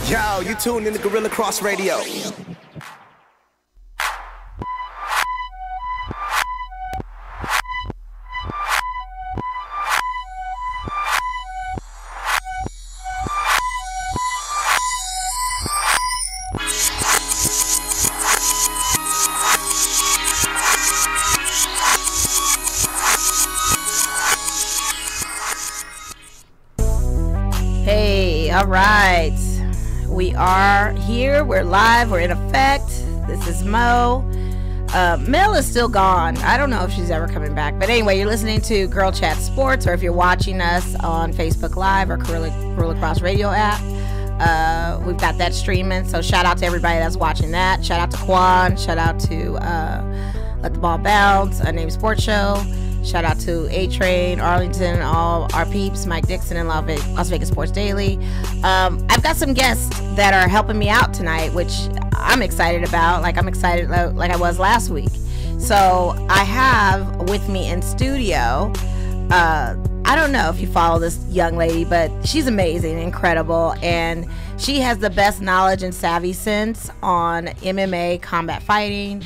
Yo, you tuned in to Gorilla Cross Radio. Hey, all right. We are here. We're live. We're in effect. This is Mo. Mel is still gone. I don't know if she's ever coming back. But anyway, you're listening to GirlChatSports, or if you're watching us on Facebook Live or Gorilla Cross Radio app, we've got that streaming. So shout out to everybody that's watching that. Shout out to Quan. Shout out to Let the Ball Bounce, a Name Sports Show. Shout out to A-Train, Arlington, all our peeps, Mike Dixon, and Las Vegas Sports Daily. I've got some guests that are helping me out tonight, which I'm excited about. I'm excited like I was last week. So I have with me in studio, I don't know if you follow this young lady, but she's amazing, incredible, and she has the best knowledge and savvy sense on MMA, combat fighting,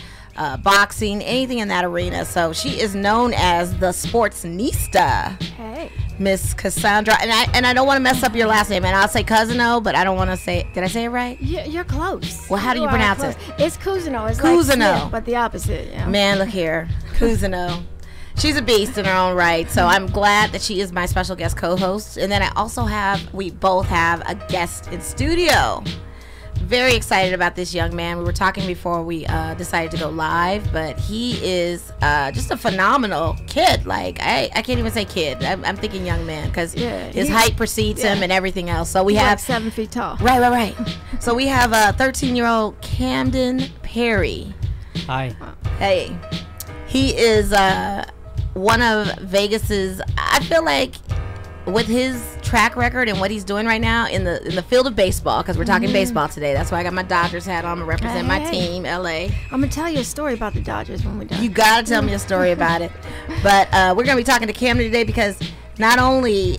boxing, anything in that arena. So she is known as the Sportsnista. Hey, Miss Cassandra, and I don't want to mess up your last name, and I'll say Cousineau, but I don't want to say. Did I say it right? You're close. Well, how do you pronounce it? It's Cousineau. It's Cousineau, like Smith, but the opposite. Yeah. Man, look here, Cousineau. She's a beast in her own right. So I'm glad that she is my special guest co-host, and then we both have a guest in studio. Very excited about this young man. We were talking before we decided to go live, but he is just a phenomenal kid. I can't even say kid. I'm thinking young man because his height precedes him and everything else. So we have 7 feet tall. Right. So we have a 13-year-old Kamdyn Perry. Hi. Hey, he is one of Vegas's. I feel like with his track record and what he's doing right now in the field of baseball, because we're talking baseball today. That's why I got my Dodgers hat on to represent my team, LA. I'm gonna tell you a story about the Dodgers when we're done. You gotta tell me a story about it. But we're gonna be talking to Kamdyn today because not only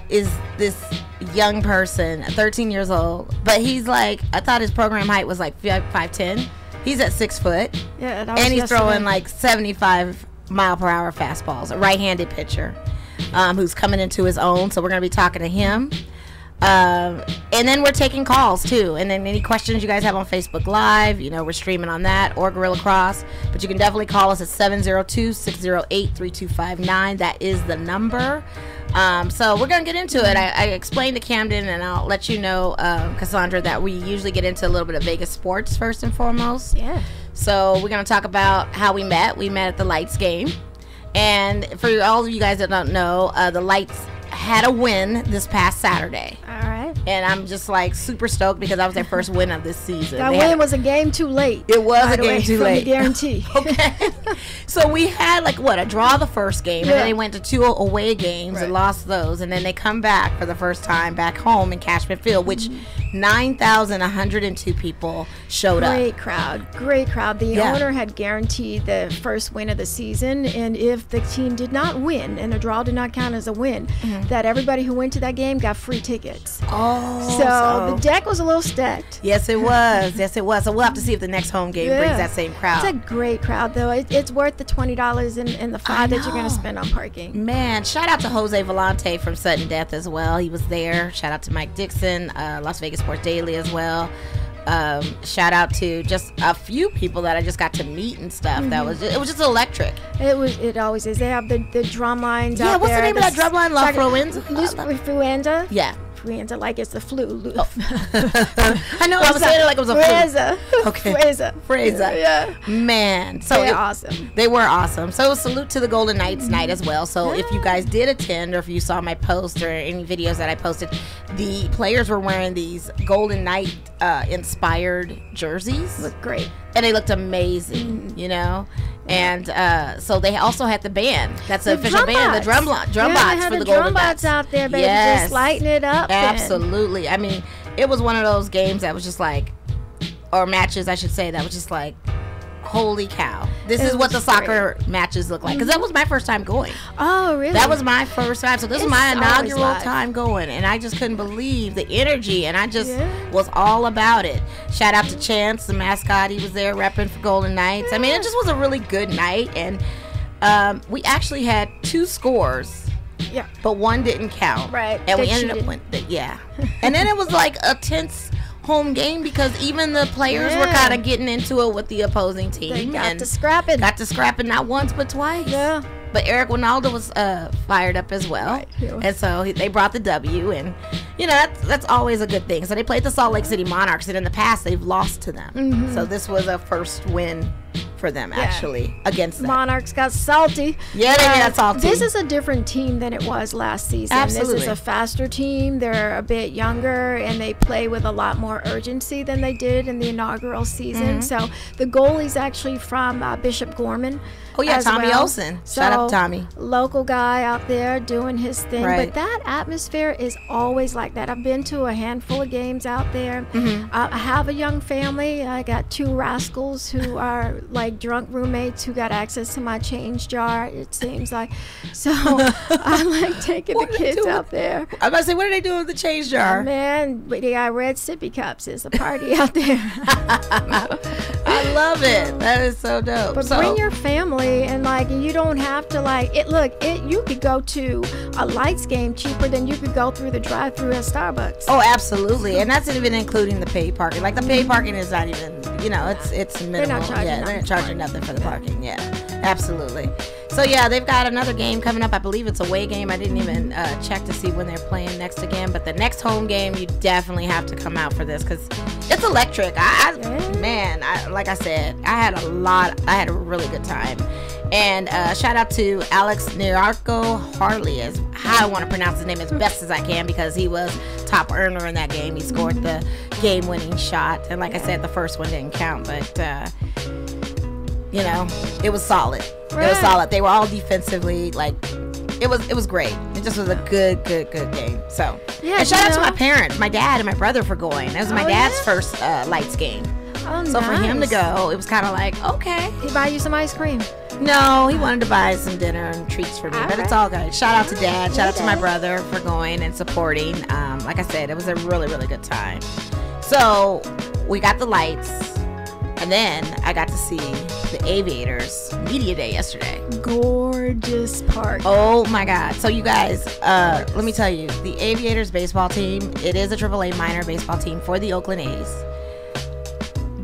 is this young person 13 years old, but he's I thought his program height was 5'10". He's at 6 foot. Yeah, that was and he's yesterday. throwing 75 mile per hour fastballs. A right-handed pitcher. Who's coming into his own. So we're going to be talking to him. And then we're taking calls, too. And then any questions you guys have on Facebook Live, we're streaming on that, or Gorilla Cross. But you can definitely call us at 702-608-3259. That is the number. So we're going to get into it. I explained to Kamdyn, and I'll let you know, Cassandra, that we usually get into a little bit of Vegas sports first and foremost. Yeah. So we're going to talk about how we met. We met at the Lights game. And for all of you guys that don't know, the Lights had a win this past Saturday. All right. And I'm just super stoked because that was their first win of this season. That win was a game too late. It was a game too late. Guarantee. Okay. So we had a draw the first game, and then they went to 2 away games and lost those, and then they come back for the first time back home in Cashman Field, which 9,102 people showed up. Great crowd. The owner had guaranteed the first win of the season, and if the team did not win, and a draw did not count as a win, that everybody who went to that game got free tickets. So the deck was a little stacked. Yes, it was. So we'll have to see if the next home game brings that same crowd. It's a great crowd, though. It's worth the $20 and the $5 that you're going to spend on parking. Man, shout out to Jose Volante from Sudden Death as well. He was there. Shout out to Mike Dixon, Las Vegas Sports Daily as well. Shout out to just a few people that I just got to meet and stuff. It was just electric. It always is. They have the drum lines out there. Yeah, what's the name of that drum line? La Fruenza? Fruenza? Yeah. Influenza, like it's the flu. I know, I was saying it like it was a flu. Okay. Freza. Yeah. Man. So they're awesome. They were awesome. So salute to the Golden Knights night as well. So if you guys did attend, or if you saw my post or any videos that I posted, the players were wearing these Golden Knight inspired jerseys. Looked great. And they looked amazing, you know? And so they also had the band. That's the official band, the drum bots for the Golden Knights out there, baby, just lighting it up. Absolutely. I mean, it was one of those games that was just like, or matches, I should say, that was just like, holy cow, this is what the soccer matches look like. Because that was my first time going. Oh, really? That was my first time. So this is my inaugural time going. And I just couldn't believe the energy. And I just was all about it. Shout out to Chance, the mascot. He was there repping for Golden Knights. I mean, it just was a really good night. And we actually had 2 scores. Yeah. But one didn't count. Right. And we ended up winning. Yeah. And then it was like a tense home game because even the players were kind of getting into it with the opposing team. They got to scrapping. Got to scrapping not once but twice. Yeah. But Eric Winaldo was fired up as well. Right. And so they brought the W. And, you know, that's always a good thing. So they played the Salt Lake City Monarchs. And in the past, they've lost to them. Mm-hmm. So this was a first win for them, actually, against them. Monarchs got salty. Yeah, they got salty. This is a different team than it was last season. Absolutely. This is a faster team. They're a bit younger, and they play with a lot more urgency than they did in the inaugural season. So the goalie's actually from Bishop Gorman. Oh, yeah, Tommy Olsen. Shout out to Tommy. Local guy out there doing his thing. Right. But that atmosphere is always like that. I've been to a handful of games out there. I have a young family. I got 2 rascals who are like drunk roommates who got access to my change jar, it seems like. So I like taking the kids out there. I was about to say, what are they doing with the change jar? Man, they got red sippy cups. It's a party out there. I love it. That is so dope. But bring your family, and like you don't have to like it. Look, you could go to a Lights game cheaper than you could go through the drive-through at Starbucks. Oh, absolutely, and that's even including the paid parking. Like the paid parking is not even, you know, it's minimal. They're not charging nothing for the parking. Yeah, absolutely. So yeah, they've got another game coming up. I believe it's a away game. I didn't even check to see when they're playing next again. But the next home game, you definitely have to come out for this because it's electric. Man, like I said, I had a really good time. And shout out to Alex Niarco Harley, is how I want to pronounce his name as best as I can, because he was top earner in that game. He scored the game-winning shot, and like I said, the first one didn't count, but you know, it was solid. Right. It was solid. They were all defensively, like, it was great. It just was a good game. So yeah, and shout out to my parents, my dad and my brother for going. That was my dad's first Lights game. Oh, so nice. for him to go, it was kind of like, okay. He buy you some ice cream? No, he wanted to buy some dinner and treats for me, but it's all good. Shout out to Dad. Shout out to my brother for going and supporting. Like I said, it was a really, really good time. So we got the Lights, and then I got to see the Aviators Media Day yesterday. Gorgeous park. Oh my God. So you guys, let me tell you, the Aviators baseball team, it is a AAA minor baseball team for the Oakland A's.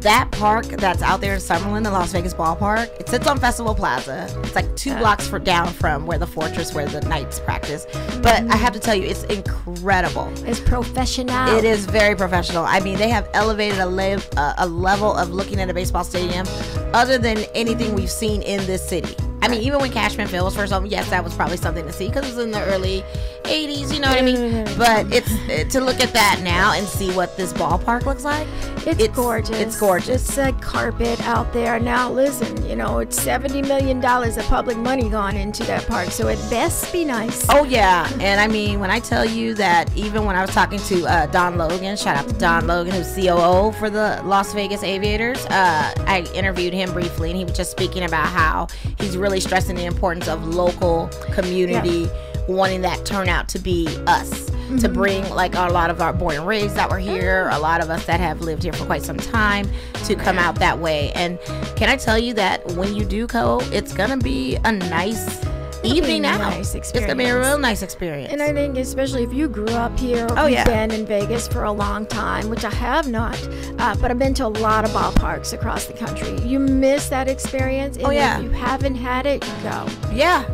That park that's out there in Summerlin, the Las Vegas ballpark, it sits on Festival Plaza. It's like 2 blocks down from where the Fortress, where the Knights practice. But I have to tell you, it's incredible. It's professional. It is very professional. I mean, they have elevated a level of looking at a baseball stadium other than anything we've seen in this city. I mean, even when Cashman Field was first open, yes, that was probably something to see because it was in the early 80s, you know what I mean? But it's to look at that now and see what this ballpark looks like. It's gorgeous. It's gorgeous. It's a carpet out there. Now, listen, you know, it's $70 million of public money gone into that park, so it best be nice. Oh, yeah. And I mean, when I tell you that even when I was talking to Don Logan, shout out to Don Logan, who's COO for the Las Vegas Aviators, I interviewed him briefly, and he was just speaking about how he's really stressing the importance of local community, wanting that turnout to be us, to bring like a lot of our born and raised that were here, a lot of us that have lived here for quite some time, to come out that way. And can I tell you that when you do go, it's gonna be a nice evening out. Nice it's gonna be a real nice experience. And I think especially if you grew up here, or you've been in Vegas for a long time, which I have not, but I've been to a lot of ballparks across the country. You miss that experience, and if you haven't had it, go. Yeah.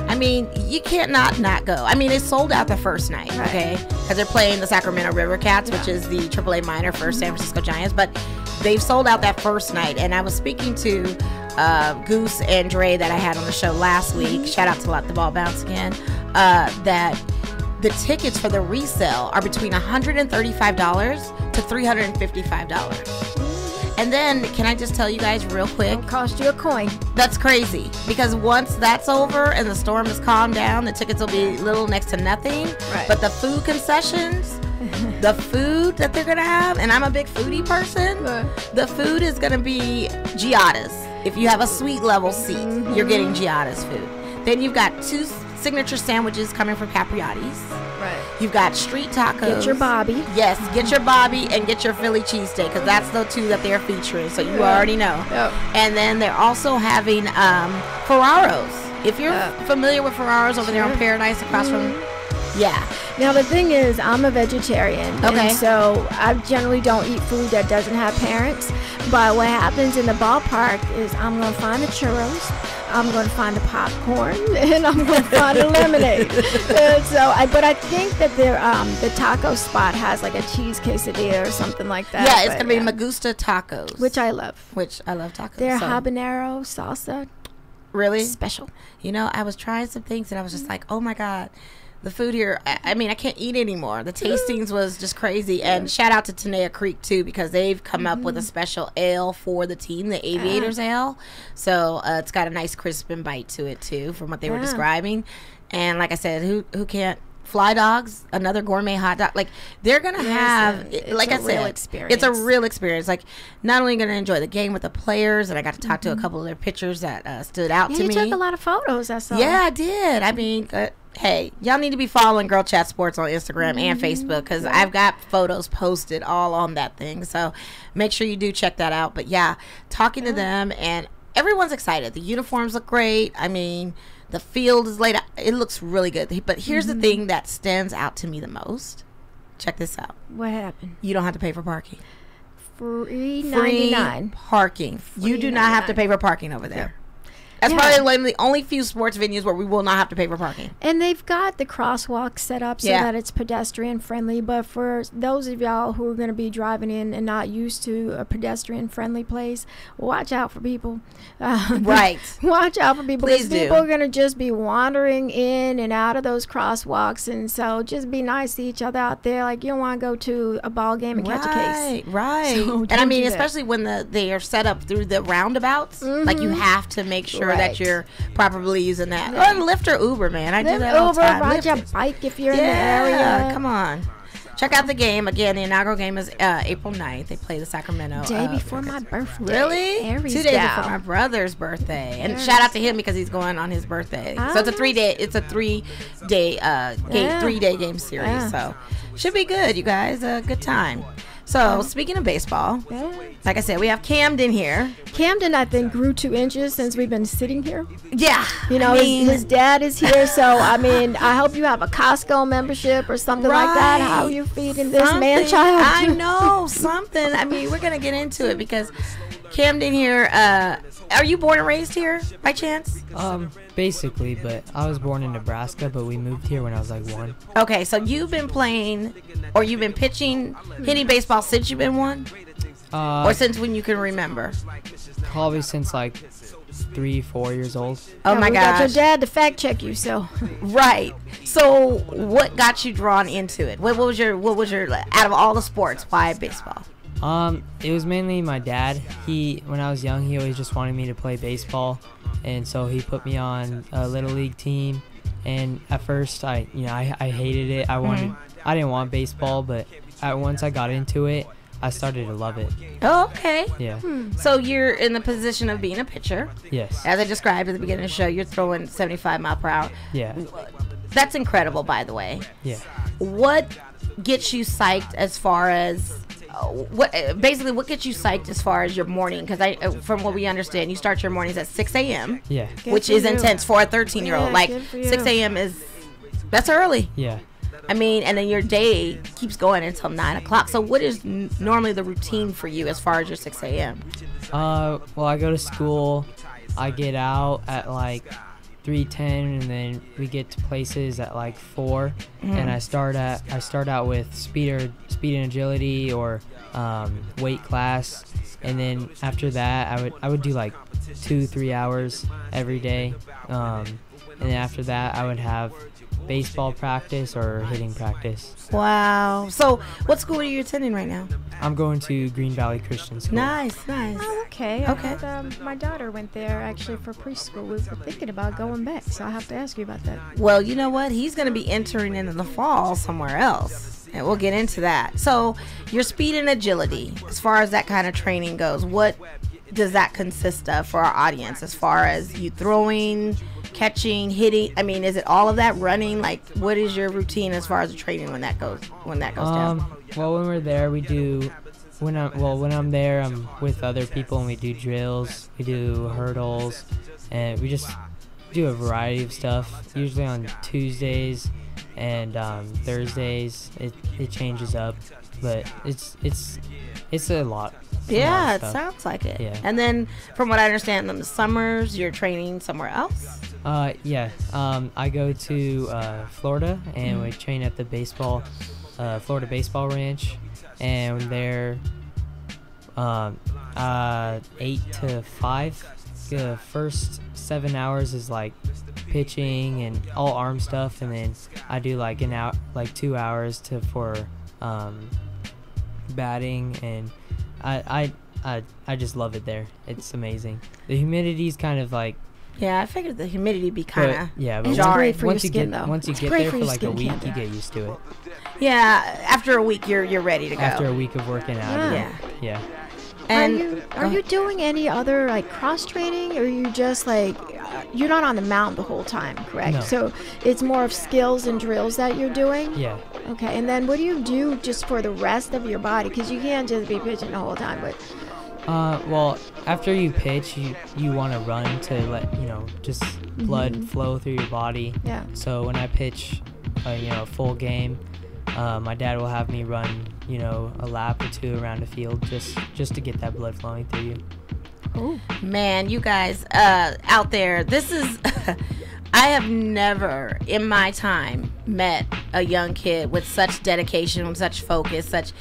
I mean, you can't not go. I mean, it's sold out the first night, okay? Because they're playing the Sacramento River Cats, which is the AAA minor for San Francisco Giants. But they've sold out that first night. And I was speaking to Goose and Dre that I had on the show last week. Shout out to Let the Ball Bounce again. That the tickets for the resale are between $135 to $355. And then, can I just tell you guys real quick? It'll cost you a coin. That's crazy. Because once that's over and the storm has calmed down, the tickets will be little next to nothing. Right. But the food concessions, the food that they're going to have, and I'm a big foodie person, the food is going to be giadas. If you have a suite level seat, you're getting Giada's food. Then you've got 2 signature sandwiches coming from Capriati's. Right. You've got street tacos. Get your Bobby. Yes, get your Bobby and get your Philly cheesesteak, because that's the 2 that they're featuring, so you already know. Yep. And then they're also having Ferraro's. If you're familiar with Ferraro's over there on Paradise across from... Yeah. Now the thing is, I'm a vegetarian, Okay. and so I generally don't eat food that doesn't have parents. But what happens in the ballpark is I'm going to find the churros, I'm going to find the popcorn, and I'm going to find the lemonade. And so, but I think that the taco spot has like a cheese quesadilla or something like that. Yeah, it's going to be Magusta Tacos. Which I love. Which I love tacos. Their habanero salsa. Really? Special. You know, I was trying some things and I was just like, oh my God. The food here, I mean, I can't eat anymore. The tastings was just crazy. And shout out to Tenaya Creek, too, because they've come up with a special ale for the team, the Aviators ale. So it's got a nice crisp and bite to it, too, from what they were describing. And like I said, who can't? Fly Dogs, another gourmet hot dog. Like, they're going to have, like I said, it's a real experience. Like, not only going to enjoy the game with the players, and I got to talk to a couple of their pitchers that stood out to me. You took a lot of photos, I saw. Yeah, I did. I mean, hey, y'all need to be following Girl Chat Sports on Instagram and Facebook, because I've got photos posted all on that thing. So make sure you do check that out. But yeah, talking to them, and everyone's excited. The uniforms look great. I mean, the field is laid out. It looks really good. But here's the thing that stands out to me the most. Check this out. What happened? You don't have to pay for parking. Free Free $99. parking. You do not have to pay for parking over there. That's Yeah. probably one of the only few sports venues where we will not have to pay for parking. And they've got the crosswalk set up so that it's pedestrian friendly. But for those of y'all who are going to be driving in and not used to a pedestrian friendly place, watch out for people. Right. Watch out for people. Please Because people do. are going to just be wandering in and out of those crosswalks. And so just be nice to each other out there. Like, you don't want to go to a ball game and catch a case. Right. So And I don't mean, do that. especially when they are set up through the roundabouts, like you have to make sure that you're properly using that. Or Lyft or Uber, man. I do that all the time. Ride Lyft your is- bike if you're in the area. Come on. Check out the game. Again, the inaugural game is April 9th. They play the Sacramento. Day before my birthday. Really? Aries 2 days gal. before my brother's birthday. And shout out to him because he's going on his birthday. So it's a 3-day. It's a 3-day game, 3-day game series. So should be good, you guys. A good time. So speaking of baseball, like I said, we have Kamdyn here. Kamdyn, I think, grew 2 inches since we've been sitting here. Yeah. You know, his dad is here, so I mean, I hope you have a Costco membership or something like that. How are you feeding this man child? I know, something. I mean, we're gonna get into it because Kamdyn here. Are you born and raised here by chance? Basically, but I was born in Nebraska, but we moved here when I was like 1. Okay, so you've been playing, or you've been pitching, hitting baseball since you've been 1, or since when you can remember? Probably since like 3-4 years old. Oh my we got your gosh! dad to fact check you, so. Right. So, what got you drawn into it? What was your out of all the sports? Why baseball? It was mainly my dad. When I was young, he always just wanted me to play baseball, and so he put me on a little league team. And at first, I hated it. I didn't want baseball, but once I got into it, I started to love it. Oh, okay. Yeah. So you're in the position of being a pitcher. Yes. As I described at the beginning of the show, you're throwing 75 mile per hour. Yeah. That's incredible, by the way. Yeah. What gets you psyched as far as what gets you psyched as far as your morning? Because from what we understand, you start your mornings at 6 a.m. Yeah. which is intense for a 13-year-old. Yeah, like good for you. 6 a.m. that's early. Yeah. I mean, and then your day keeps going until 9 o'clock. So what is normally the routine for you as far as your 6 a.m.? Well, I go to school. I get out at like 3:10, and then we get to places at like 4. And I start out with speed and agility or weight class, and then after that I would do like 2-3 hours every day, and then after that I would have baseball practice or hitting practice. Wow. So what school are you attending right now? I'm going to Green Valley Christian School. Nice. Oh, okay. Okay. I had, my daughter went there actually for preschool. We were thinking about going back, so I have to ask you about that. Well, you know what? He's going to be entering in the fall somewhere else, and we'll get into that. So your speed and agility, as far as that kind of training goes, what does that consist of for our audience, as far as you throwing, catching, hitting? I mean, is it all of that, running? Like, what is your routine as far as the training when that goes down? Well, when we're there, we do. When I'm there, I'm with other people and we do drills, we do hurdles, and we just do a variety of stuff. Usually on Tuesdays and Thursdays, it changes up, but it's a lot. Yeah, it sounds like it. Yeah. And then, from what I understand, in the summers, you're training somewhere else? Yeah. I go to Florida, and we train at the Florida Baseball Ranch, and they're 8 to 5. The first 7 hours is like pitching and all arm stuff, and then I do like 2 hours for batting, and I just love it there. It's amazing. The humidity's kind of like, yeah, I figured the humidity be kind of but jarring. Once you get there for like a week, you get used to it. Yeah, after a week, you're ready to go. After a week of working out. Yeah. And are you doing any other like cross training, or are you just like you're not on the mound the whole time, correct? No. So it's more of skills and drills that you're doing? Yeah. Okay, and then what do you do just for the rest of your body? Because you can't just be pitching the whole time. But well, after you pitch, you want to run to let just blood flow through your body. Yeah. So when I pitch, a full game, my dad will have me run, a lap or two around the field just to get that blood flowing through you. Oh man, you guys out there, this is I have never in my time met a young kid with such dedication, with such focus, as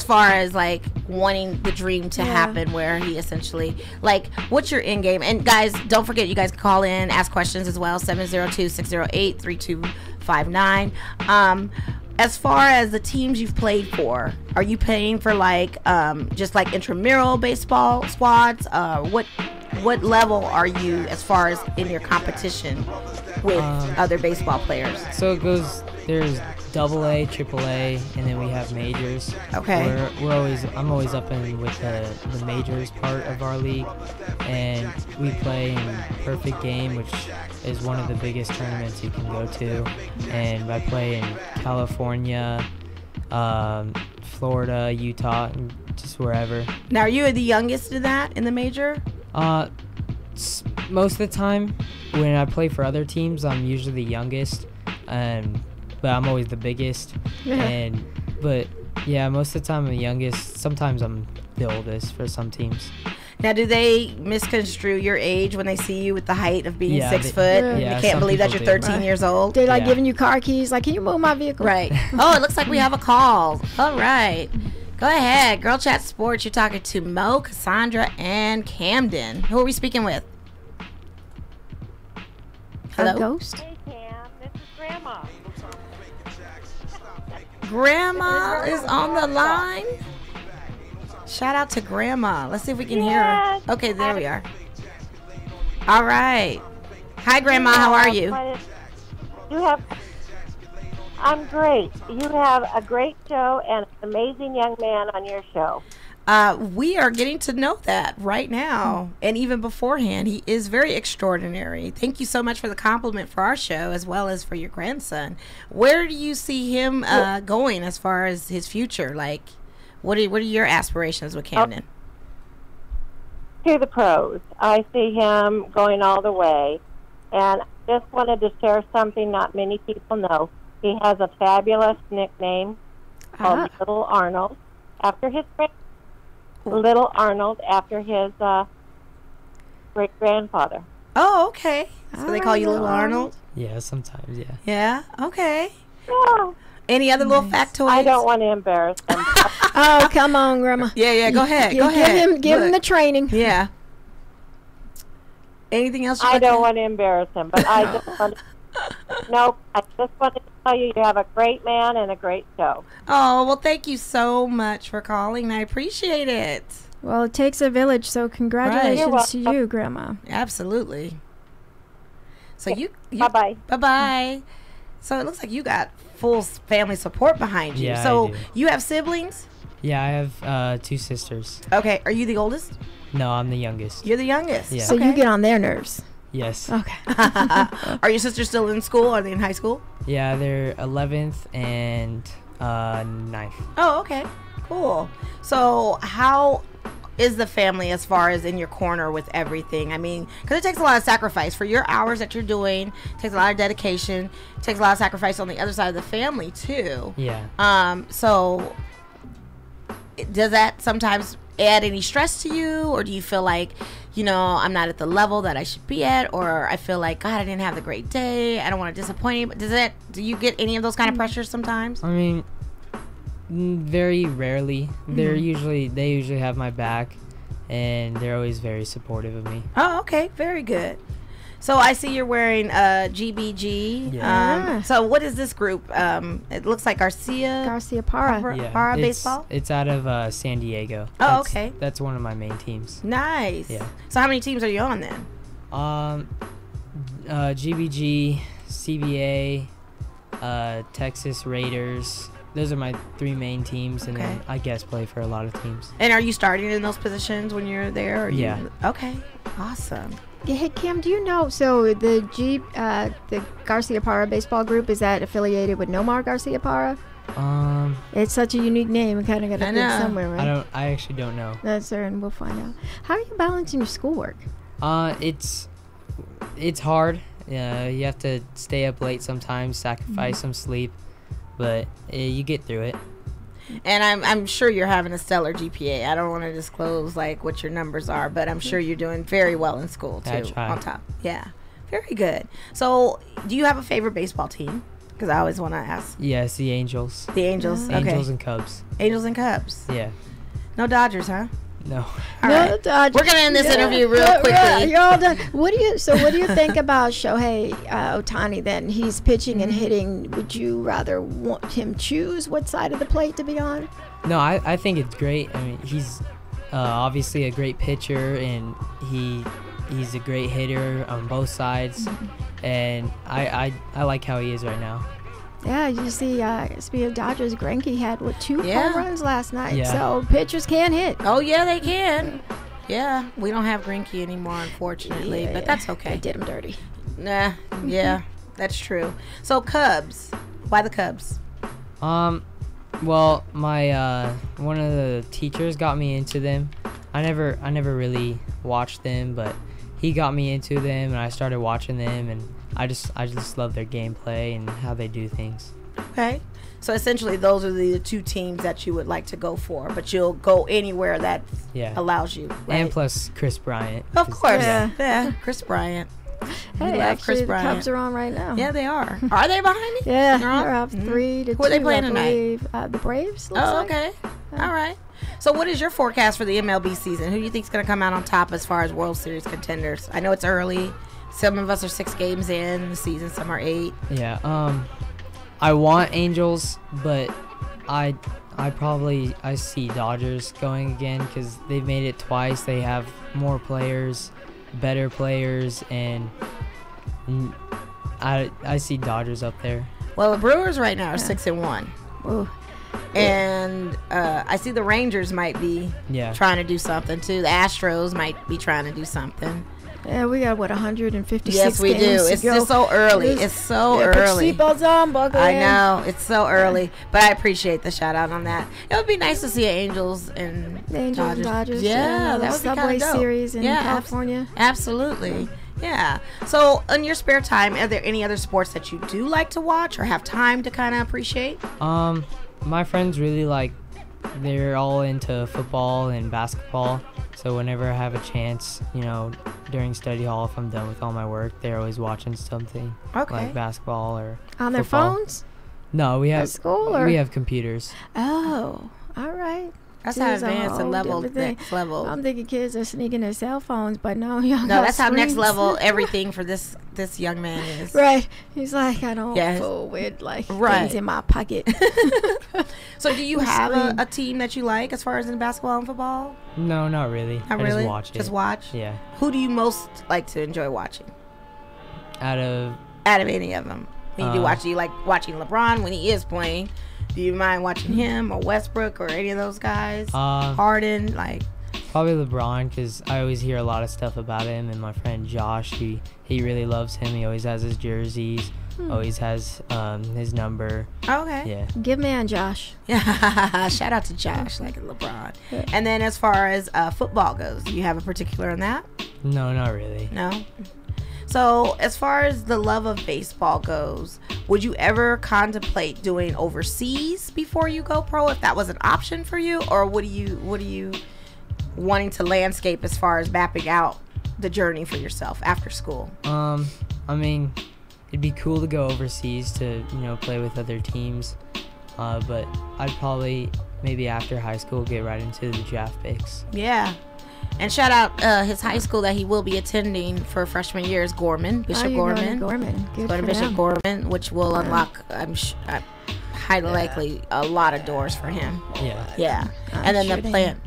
far as like wanting the dream to happen, where he essentially, like, what's your end game? And guys, don't forget, you guys can call in, ask questions as well, 702-608-3259. As far as the teams you've played for, are you playing for like just like intramural baseball squads? What level are you as far as in your competition with other baseball players? So it goes, there's AA, AAA, and then we have majors. Okay. I'm always up in with the majors part of our league, and we play in Perfect Game, which is one of the biggest tournaments you can go to. And I play in California, Florida, Utah, and just wherever. Now, are you the youngest in the major? Most of the time, when I play for other teams, I'm usually the youngest, but I'm always the biggest. But yeah, most of the time I'm the youngest. Sometimes I'm the oldest for some teams. Now, do they misconstrue your age when they see you with the height of being 6 foot? Yeah, they can't believe that you're 13 years old. They're like giving you car keys, like, can you move my vehicle? Right. Oh, it looks like we have a call. All right. Go ahead. Girl Chat Sports. You're talking to Mo, Cassandra, and Kamdyn. Who are we speaking with? Hello? A ghost? Hey, Cam. This is Grandma. Grandma is on the line. Shout out to Grandma. Let's see if we can hear her. Okay, there we are. All right. Hi, Grandma. How are you? I'm great. You have a great show and an amazing young man on your show. We are getting to know that right now, and even beforehand. He is very extraordinary. Thank you so much for the compliment for our show, as well as for your grandson. Where do you see him going as far as his future? Like, what are your aspirations with Kamdyn? To the pros. I see him going all the way, and I just wanted to share something not many people know. He has a fabulous nickname called Little Arnold, after his Little Arnold, after his great-grandfather. Oh, okay. So they call you Little Arnold? Yeah, sometimes, yeah. Yeah? Okay. Yeah. Any other little factoids? I don't want to embarrass him. Oh, come on, Grandma. Yeah, go ahead. Go ahead. Give him the training. Yeah. Anything else? I don't want to embarrass him, but I just want to... Nope. I just wanted to tell you have a great man and a great show. Oh, well, thank you so much for calling. I appreciate it. Well, it takes a village, so congratulations to you, Grandma. Absolutely. So you Bye-bye. Bye-bye. So it looks like you got full family support behind you. Yeah, so I do. you have siblings? Yeah, I have 2 sisters. Okay. Are you the oldest? No, I'm the youngest. You're the youngest. Yeah. So you get on their nerves. Yes. Okay. Are your sisters still in school? Are they in high school? Yeah, they're 11th and 9th. Oh, okay. Cool. So how is the family as far as in your corner with everything? I mean, because it takes a lot of sacrifice for your hours that you're doing. It takes a lot of dedication. It takes a lot of sacrifice on the other side of the family too. Yeah. So does that sometimes add any stress to you, or do you feel like, I'm not at the level that I should be at, or I feel like, God, I didn't have the great day, I don't want to disappoint you? But do you get any of those kind of pressures sometimes? I mean, very rarely. They usually have my back, and they're always very supportive of me. Oh, okay. Very good. So I see you're wearing GBG. Yeah. So what is this group? It looks like Garcia Para. Yeah, Para it's, baseball. It's out of San Diego. Oh, okay. That's one of my main teams. Nice. Yeah. So how many teams are you on then? GBG, CBA, Texas Raiders. Those are my 3 main teams, and then I guess play for a lot of teams. And are you starting in those positions when you're there? Or Yeah. Okay. Awesome. Hey, Cam, do you know, so the Garcia Para baseball group, is that affiliated with Nomar Garcia Para? It's such a unique name. We kind of got to think somewhere, right? I actually don't know. That's fair, and we'll find out. How are you balancing your schoolwork? It's hard. You have to stay up late sometimes, sacrifice some sleep, but you get through it. And I'm sure you're having a stellar GPA. I don't want to disclose like what your numbers are, but I'm sure you're doing very well in school too. I try. On top, yeah, very good. So, do you have a favorite baseball team? Because I always want to ask. Yes, the Angels. The Angels. Okay. Angels and Cubs. Angels and Cubs. Yeah. No Dodgers, huh? No. All right. Dodgers. We're gonna end this interview real quickly. Yeah, you're all done. What do you think about Shohei Ohtani then? He's pitching and hitting. Would you rather want him choose what side of the plate to be on? No, I think it's great. I mean, he's obviously a great pitcher, and he's a great hitter on both sides, and I like how he is right now. Yeah, you see, speaking of Dodgers, Greinke had 2 home runs last night. Yeah. So pitchers can hit. Oh yeah, they can. Yeah, we don't have Greinke anymore, unfortunately, but that's okay. They did him dirty. Nah, yeah, that's true. So Cubs, why the Cubs? Well, my one of the teachers got me into them. I never really watched them, but he got me into them, and I started watching them, and I just love their gameplay and how they do things. Okay. So essentially those are the 2 teams that you would like to go for, but you'll go anywhere that allows you. Right? And plus Chris Bryant. Of course. Yeah. Chris Bryant. Hey, actually, the Cubs are on right now. Yeah, they are. Are they behind me? Yeah, they're up 3-2. Who are they playing I believe. The Braves. Looks like. Okay. All right. So what is your forecast for the MLB season? Who do you think is going to come out on top as far as World Series contenders? I know it's early. Some of us are 6 games in the season. Some are 8. Yeah. I want Angels, but I see Dodgers going again because they've made it twice. They have more players, better players, and I see Dodgers up there. Well, the Brewers right now are 6-1. Ooh. And I see the Rangers might be trying to do something too. The Astros might be trying to do something. Yeah, we got 156 Yes, we games do. It's just so early. It's so early. Put seatbelts on, buckle in. I know it's so early, but I appreciate the shout out on that. It would be nice to see Angels and Dodgers. Yeah, that would be Subway kind of dope. Series in California. Absolutely. Yeah. So, in your spare time, are there any other sports that you do like to watch or have time to kind of appreciate? My friends really they're all into football and basketball. So whenever I have a chance, during study hall, if I'm done with all my work, they're always watching something like basketball or on their football. phones. No, we have at school, or? We have computers. Oh, all right. That's how advanced and level next level. I'm thinking kids are sneaking their cell phones, but no, y'all no, that's screens. how next level everything for this young man is. Right. He's like, I don't fool with things in my pocket. So do you have a team that you like as far as in basketball and football? No, not really. Not really? Just watch it. Just watch? Yeah. Who do you most like to enjoy watching? Out of any of them. When you do watch, do you like watching LeBron when he is playing? Do you mind watching him or Westbrook or any of those guys? Harden, like. Probably LeBron, because I always hear a lot of stuff about him, and my friend Josh, he really loves him. He always has his jerseys, always has his number. Okay. Yeah. Give man Josh. Shout out to Josh, like LeBron. And then as far as football goes, do you have a particular on that? No, not really. No? So as far as the love of baseball goes, would you ever contemplate doing overseas before you go pro, if that was an option for you? Or what do you wanting to landscape as far as mapping out the journey for yourself after school? I mean, it'd be cool to go overseas to, play with other teams. But I'd probably, maybe after high school, get right into the draft picks. Yeah. And shout out his high school that he will be attending for freshman year is Gorman, Bishop Gorman. Good Going to Bishop Gorman, which will unlock, highly likely, a lot of doors for him. Yeah. And then the plan,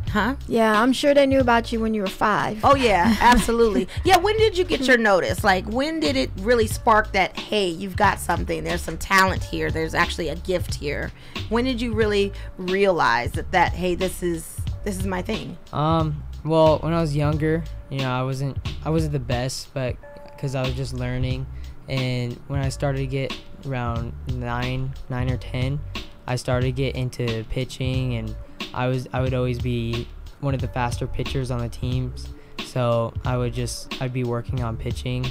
Yeah, I'm sure they knew about you when you were 5. Oh yeah, absolutely. Yeah, when did you get your notice? Like, when did it really spark that, hey, you've got something, there's some talent here, there's actually a gift here? When did you really realize that hey, this is my thing? Well, when I was younger, I wasn't the best, but because I was just learning. And when I started to get around 9 or 10, I started to get into pitching, and I would always be one of the faster pitchers on the teams. So I'd be working on pitching,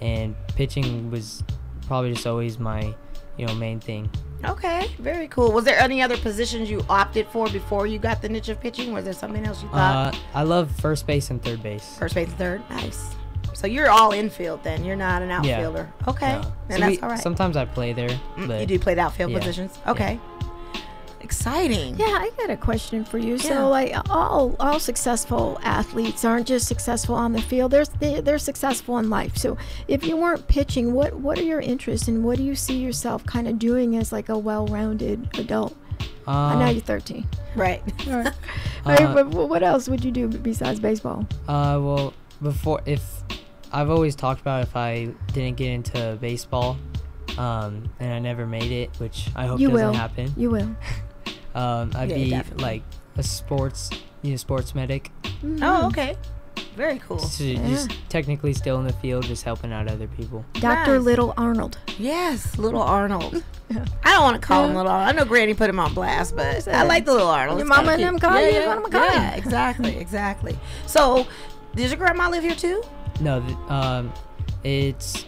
and pitching was probably just always my main thing. Okay, very cool. Was there any other positions you opted for before you got the niche of pitching? Was there something else you thought? I love first base and third base. First base and third? Nice. So you're all infield then. You're not an outfielder. Yeah. Okay. No. And that's all right. Sometimes I play there. But you do play the outfield positions? Okay. Yeah. Exciting. Yeah, I got a question for you. So, like, all successful athletes aren't just successful on the field. They're successful in life. So, if you weren't pitching, what are your interests, and what do you see yourself kind of doing as like a well-rounded adult? I know you're 13. Right. All right. But what else would you do besides baseball? Well, if I've always talked about if I didn't get into baseball, and I never made it, which I hope doesn't happen. You will. I'd be like a sports medic. Mm-hmm. Oh, okay. Very cool. Just technically still in the field, just helping out other people. Dr. Little Arnold. Yes, Little Arnold. I don't want to call him Little Arnold. I know Granny put him on blast, but I like the Little Arnold. Your mama and them call you? Yeah, exactly. So, does your grandma live here too? No, it's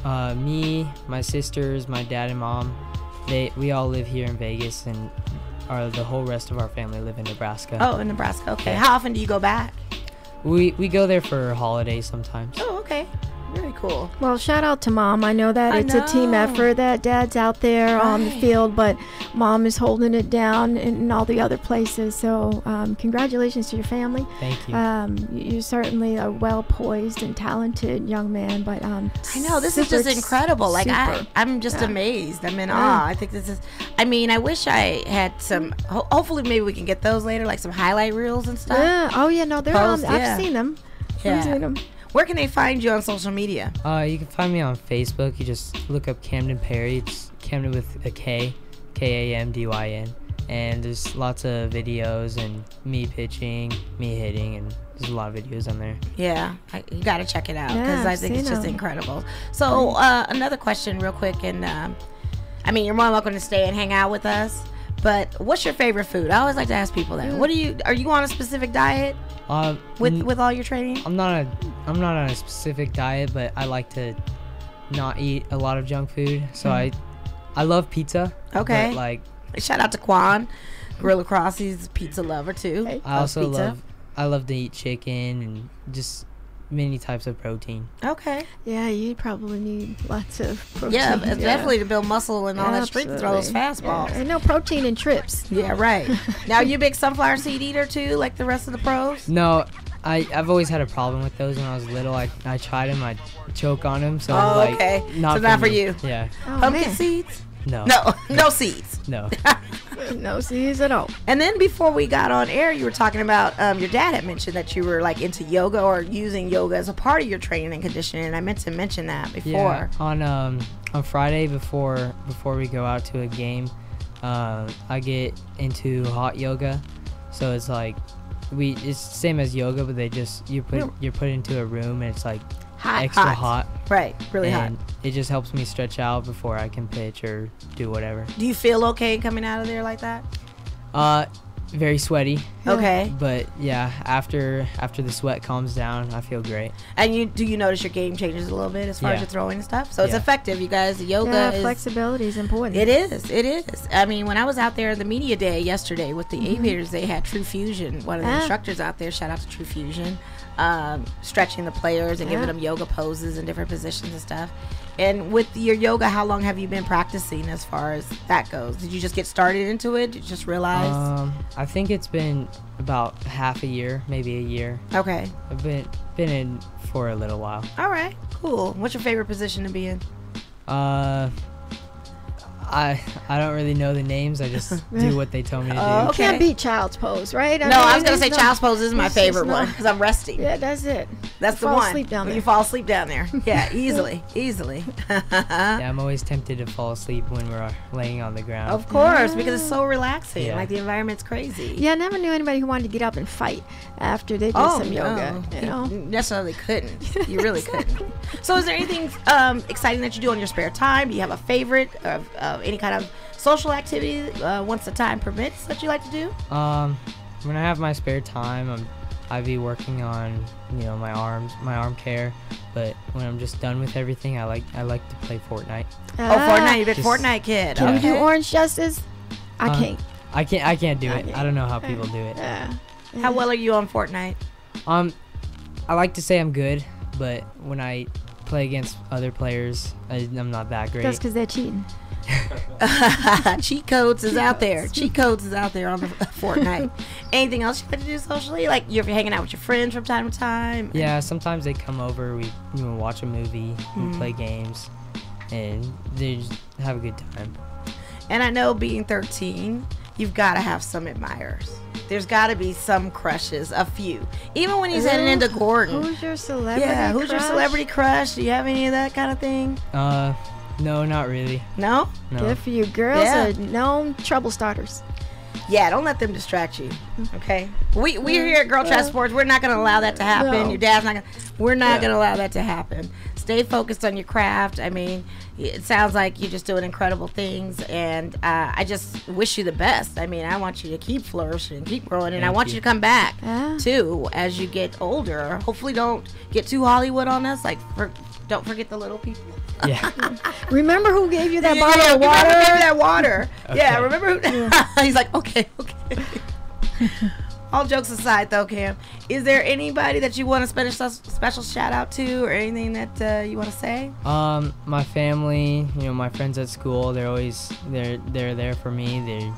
me, my sisters, my dad and mom. We all live here in Vegas, and the whole rest of our family live in Nebraska. Oh, in Nebraska. Okay. How often do you go back? We go there for holidays sometimes. Oh, okay. Very cool. Well, shout out to Mom. I know that it's a team effort, that Dad's out there on the field, but Mom is holding it down in all the other places. So congratulations to your family. Thank you. You're certainly a well-poised and talented young man. But I know, this is just incredible. Like, I'm just amazed. I'm in awe. I think this is, I wish I had some, hopefully maybe we can get those later, like some highlight reels and stuff. Yeah. Oh, yeah, no, they're on. I've seen them. Yeah. I've seen them. Where can they find you on social media? You can find me on Facebook. You just look up Kamdyn Perry. It's Kamdyn with a K, Kamdyn. And there's lots of videos and me pitching, me hitting, and there's a lot of videos on there. Yeah, you got to check it out because I think it's just incredible. So another question real quick, and you're more than welcome to stay and hang out with us. But what's your favorite food? I always like to ask people that. Are you on a specific diet? With all your training? I'm not on a specific diet, but I like to not eat a lot of junk food. So I love pizza. Okay. But like, shout out to Quan, Gorilla Cross. He's a pizza lover too. Hey. I also love to eat chicken and just many types of protein. Okay. Yeah, you probably need lots of protein. Yeah, definitely to build muscle and all that strength to throw those fastballs. And no protein in trips. Yeah, right. Now, you a big sunflower seed eater too, like the rest of the pros? No, I've always had a problem with those when I was little. I tried them, I'd choke on them. So okay. Not for you. Yeah. Pumpkin seeds? No. No seeds. No. No seeds at all. And then before we got on air, you were talking about your dad had mentioned that you were like into yoga or using yoga as a part of your training and conditioning. And I meant to mention that before. Yeah. On Friday before we go out to a game, I get into hot yoga, so it's like it's the same as yoga, but you're put into a room and it's like extra hot. Right, really hot. And it just helps me stretch out before I can pitch or do whatever. Do you feel okay coming out of there like that? Very sweaty. Okay. But yeah, after the sweat calms down, I feel great. And do you notice your game changes a little bit as far as your throwing and stuff? So it's effective, you guys. Yoga is flexibility is important. It is. I mean, when I was out there at the media day yesterday with the Aviators, they had True Fusion. One of the instructors out there, shout out to True Fusion, stretching the players and giving them yoga poses and different positions and stuff. And with your yoga, how long have you been practicing as far as that goes? Did you just get started into it? Did you just realize? I think it's been about half a year, maybe a year. Okay. I've been in for a little while. All right, cool. What's your favorite position to be in? I don't really know the names. I just do what they tell me to do. You can't beat child's pose, right? I was going to say child's pose is my favorite one because I'm resting. Yeah, that's it. That's the one. When you fall asleep down there. Yeah, easily. Yeah, I'm always tempted to fall asleep when we're laying on the ground. Of course, because it's so relaxing. Yeah. Like the environment's crazy. Yeah, I never knew anybody who wanted to get up and fight after they did some yoga. You know? Necessarily couldn't. You really couldn't. So is there anything exciting that you do on your spare time? Do you have a favorite of any kind of social activity once the time permits that you like to do? When I have my spare time, I'd be working on my arm care, but when I'm just done with everything, I like to play Fortnite. Fortnite, you're a Fortnite kid. Can you do Orange Justice? I can't. I can't do it. I don't know how people do it. How well are you on Fortnite? I like to say I'm good, but when I play against other players, I'm not that great. That's because they're cheating. Cheat codes is out there. Cheat codes is out there on the Fortnite. Anything else you like to do socially? Like you're hanging out with your friends from time to time? Yeah, sometimes they come over. We watch a movie, we play games, and they just have a good time. And I know being 13, you've got to have some admirers. There's got to be some crushes, a few. Even when he's heading into Gordon. Who's your celebrity crush? Who's your celebrity crush? Do you have any of that kind of thing? No, not really. No? Good for you. Girls are known trouble starters. Yeah, don't let them distract you. Okay? We're here at GirlChatSports. We're not going to allow that to happen. No. Your dad's not going to. We're not going to allow that to happen. Stay focused on your craft. I mean, it sounds like you're just doing incredible things, and I just wish you the best. I mean, I want you to keep flourishing, keep growing, and I want you to come back, too, as you get older. Hopefully don't get too Hollywood on us. Like, don't forget the little people. Yeah. Remember who gave you that bottle of water? Remember who gave you that water. Okay. Yeah, remember who? He's like, okay. All jokes aside, though, Cam, is there anybody that you want to spend a special shout out to, or anything that you want to say? My family, my friends at school. They're there for me. They're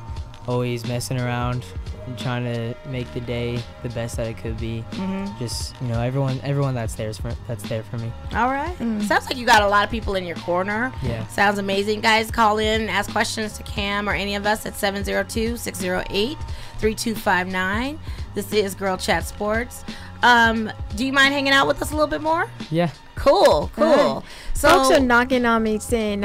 always messing around and trying to make the day the best that it could be. Just everyone that's there for me. All right. Sounds like you got a lot of people in your corner. Yeah. Sounds amazing. Guys, call in and ask questions to Cam or any of us at 702-608-3259. This is GirlChatSports. Do you mind hanging out with us a little bit more? Yeah. Cool. So folks are knocking on me saying,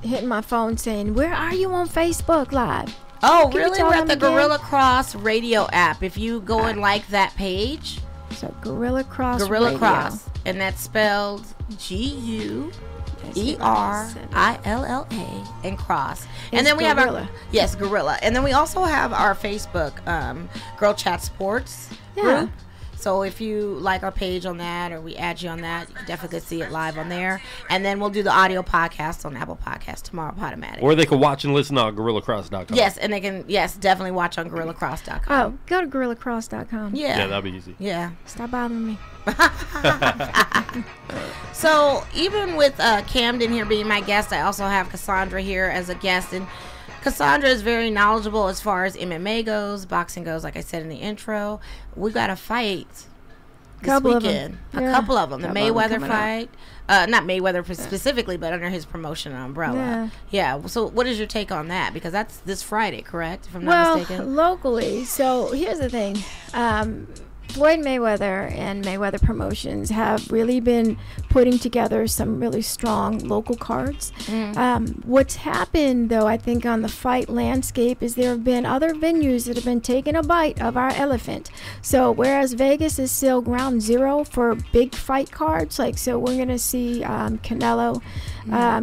hitting my phone saying, where are you on Facebook Live? Oh, really? We're at the Gorilla Cross Radio app. If you go and like that page. So Gorilla Cross Radio. Cross. And that's spelled Guerilla and Cross. And then we have our Gorilla. And then we also have our Facebook GirlChatSports group. So if you like our page on that, or we add you on that, you can definitely see it live on there. And then we'll do the audio podcast on Apple Podcasts tomorrow, Podomatic. Or they can watch and listen on GorillaCross.com. Yes, and they can, definitely watch on GorillaCross.com. Oh, go to GorillaCross.com. Yeah, that'd be easy. Yeah. Stop bothering me. So even with Kamdyn here being my guest, I also have Cassandra here as a guest. And Cassandra is very knowledgeable as far as MMA goes, boxing goes, like I said in the intro. We got a fight this weekend. A couple of them. The Mayweather fight. Not Mayweather specifically, but under his promotion umbrella. Yeah. So what is your take on that? Because that's this Friday, correct? If I'm not mistaken. Locally. So here's the thing. Floyd Mayweather and Mayweather Promotions have really been putting together some really strong local cards. What's happened, though, I think on the fight landscape is there have been other venues that have been taking a bite of our elephant. So whereas Vegas is still ground zero for big fight cards, like, so we're going to see Canelo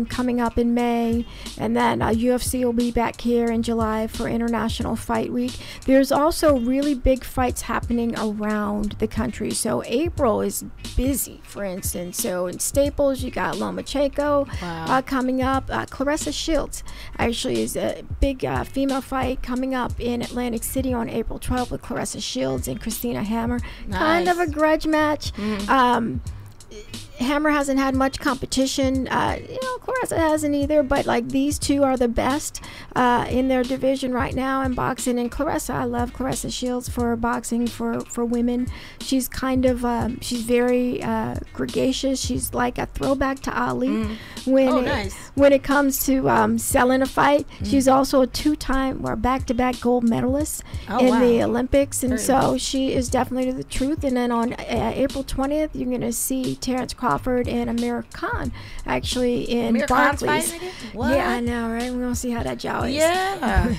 coming up in May, and then UFC will be back here in July for International Fight Week. There's also really big fights happening around the country. So April is busy, for instance. So in Staples, you got Lomachenko coming up. Claressa Shields actually is a big female fight coming up in Atlantic City on April 12th with Claressa Shields and Christina Hammer. Nice. Kind of a grudge match. Hammer hasn't had much competition. Claressa hasn't either, but like these two are the best in their division right now in boxing. And Claressa, I love Claressa Shields for boxing for women. She's kind of she's very gregarious. She's like a throwback to Ali when it comes to selling a fight. She's also a two-time or back-to-back gold medalist in the Olympics, and she is definitely the truth. And then on April 20th, you're going to see Terrence Crawford and Amir Khan actually in Barclays. Yeah, I know, right? We're gonna see how that jaw is. Yeah.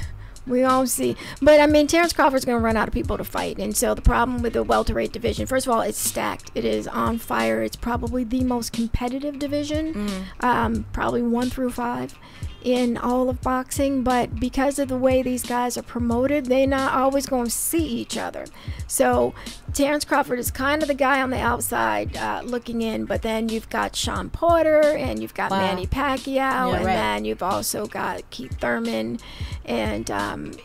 We all see. But I mean, Terrence Crawford's going to run out of people to fight. And so the problem with the welterweight division, first of all, it's stacked. It is on fire. It's probably the most competitive division, probably 1 through 5 in all of boxing. But because of the way these guys are promoted, they're not always going to see each other. So Terrence Crawford is kind of the guy on the outside looking in. But then you've got Sean Porter, and you've got Manny Pacquiao, and then you've also got Keith Thurman and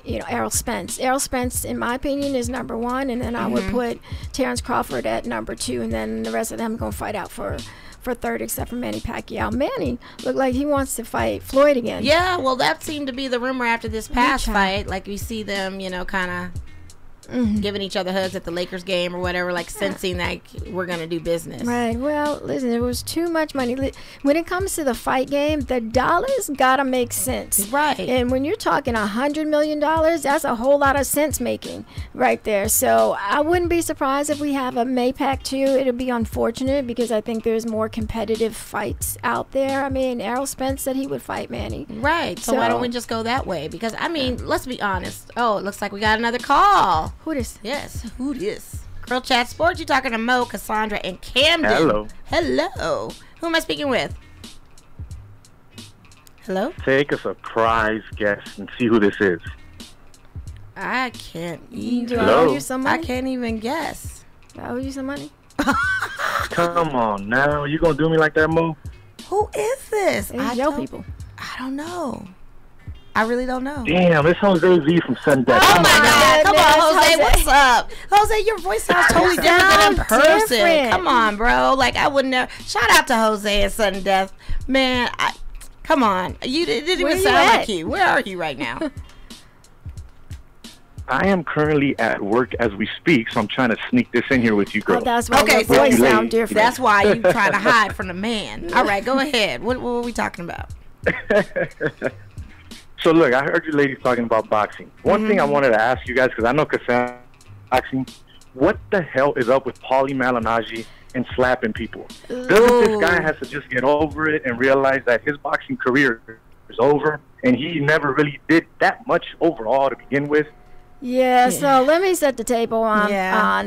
Errol Spence. Errol Spence, in my opinion, is number 1, and then I would put Terrence Crawford at number 2, and then the rest of them are going to fight out for third, except for Manny Pacquiao. Manny looked like he wants to fight Floyd again. Yeah, well, that seemed to be the rumor after this past fight. Like, we see them, kind of giving each other hugs at the Lakers game or whatever, like sensing like we're gonna do business. Right. Well, listen, there was too much money. When it comes to the fight game, the dollars gotta make sense. Right. And when you're talking $100 million, that's a whole lot of sense making right there. So I wouldn't be surprised if we have a Maypac 2. It'll be unfortunate because I think there's more competitive fights out there. I mean, Errol Spence said he would fight Manny. Right. So why don't we just go that way? Because I mean, let's be honest. Oh, it looks like we got another call. Who this? Yes, who this? Girl Chat Sports, you talking to Mo, Cassandra, and Kamdyn. Hello. Hello. Who am I speaking with? Hello? Take a surprise guess and see who this is. I can't even. Do I owe you some money? I can't even guess. Do I owe you some money? Come on now. You gonna do me like that, Mo? Who is this? People. I don't know. I really don't know. Damn, it's Jose Z from Sudden Death. Oh my God. Come on, Jose. What's up? Jose, your voice sounds totally different in person. Different. Come on, bro. Like, I would never. Shout out to Jose and Sudden Death. Man, come on. You didn't even sound like you. Where are you right now? I am currently at work as we speak, so I'm trying to sneak this in here with you, girl. Oh, that's why your voice sounds different. That's why you trying to hide from the man. All right, go ahead. What were we talking about? So, look, I heard you ladies talking about boxing. One thing I wanted to ask you guys, because I know Cassandra boxing, what the hell is up with Paulie Malignaggi and slapping people? Doesn't this guy have to just get over it and realize that his boxing career is over, and he never really did that much overall to begin with? Yeah, so let me set the table on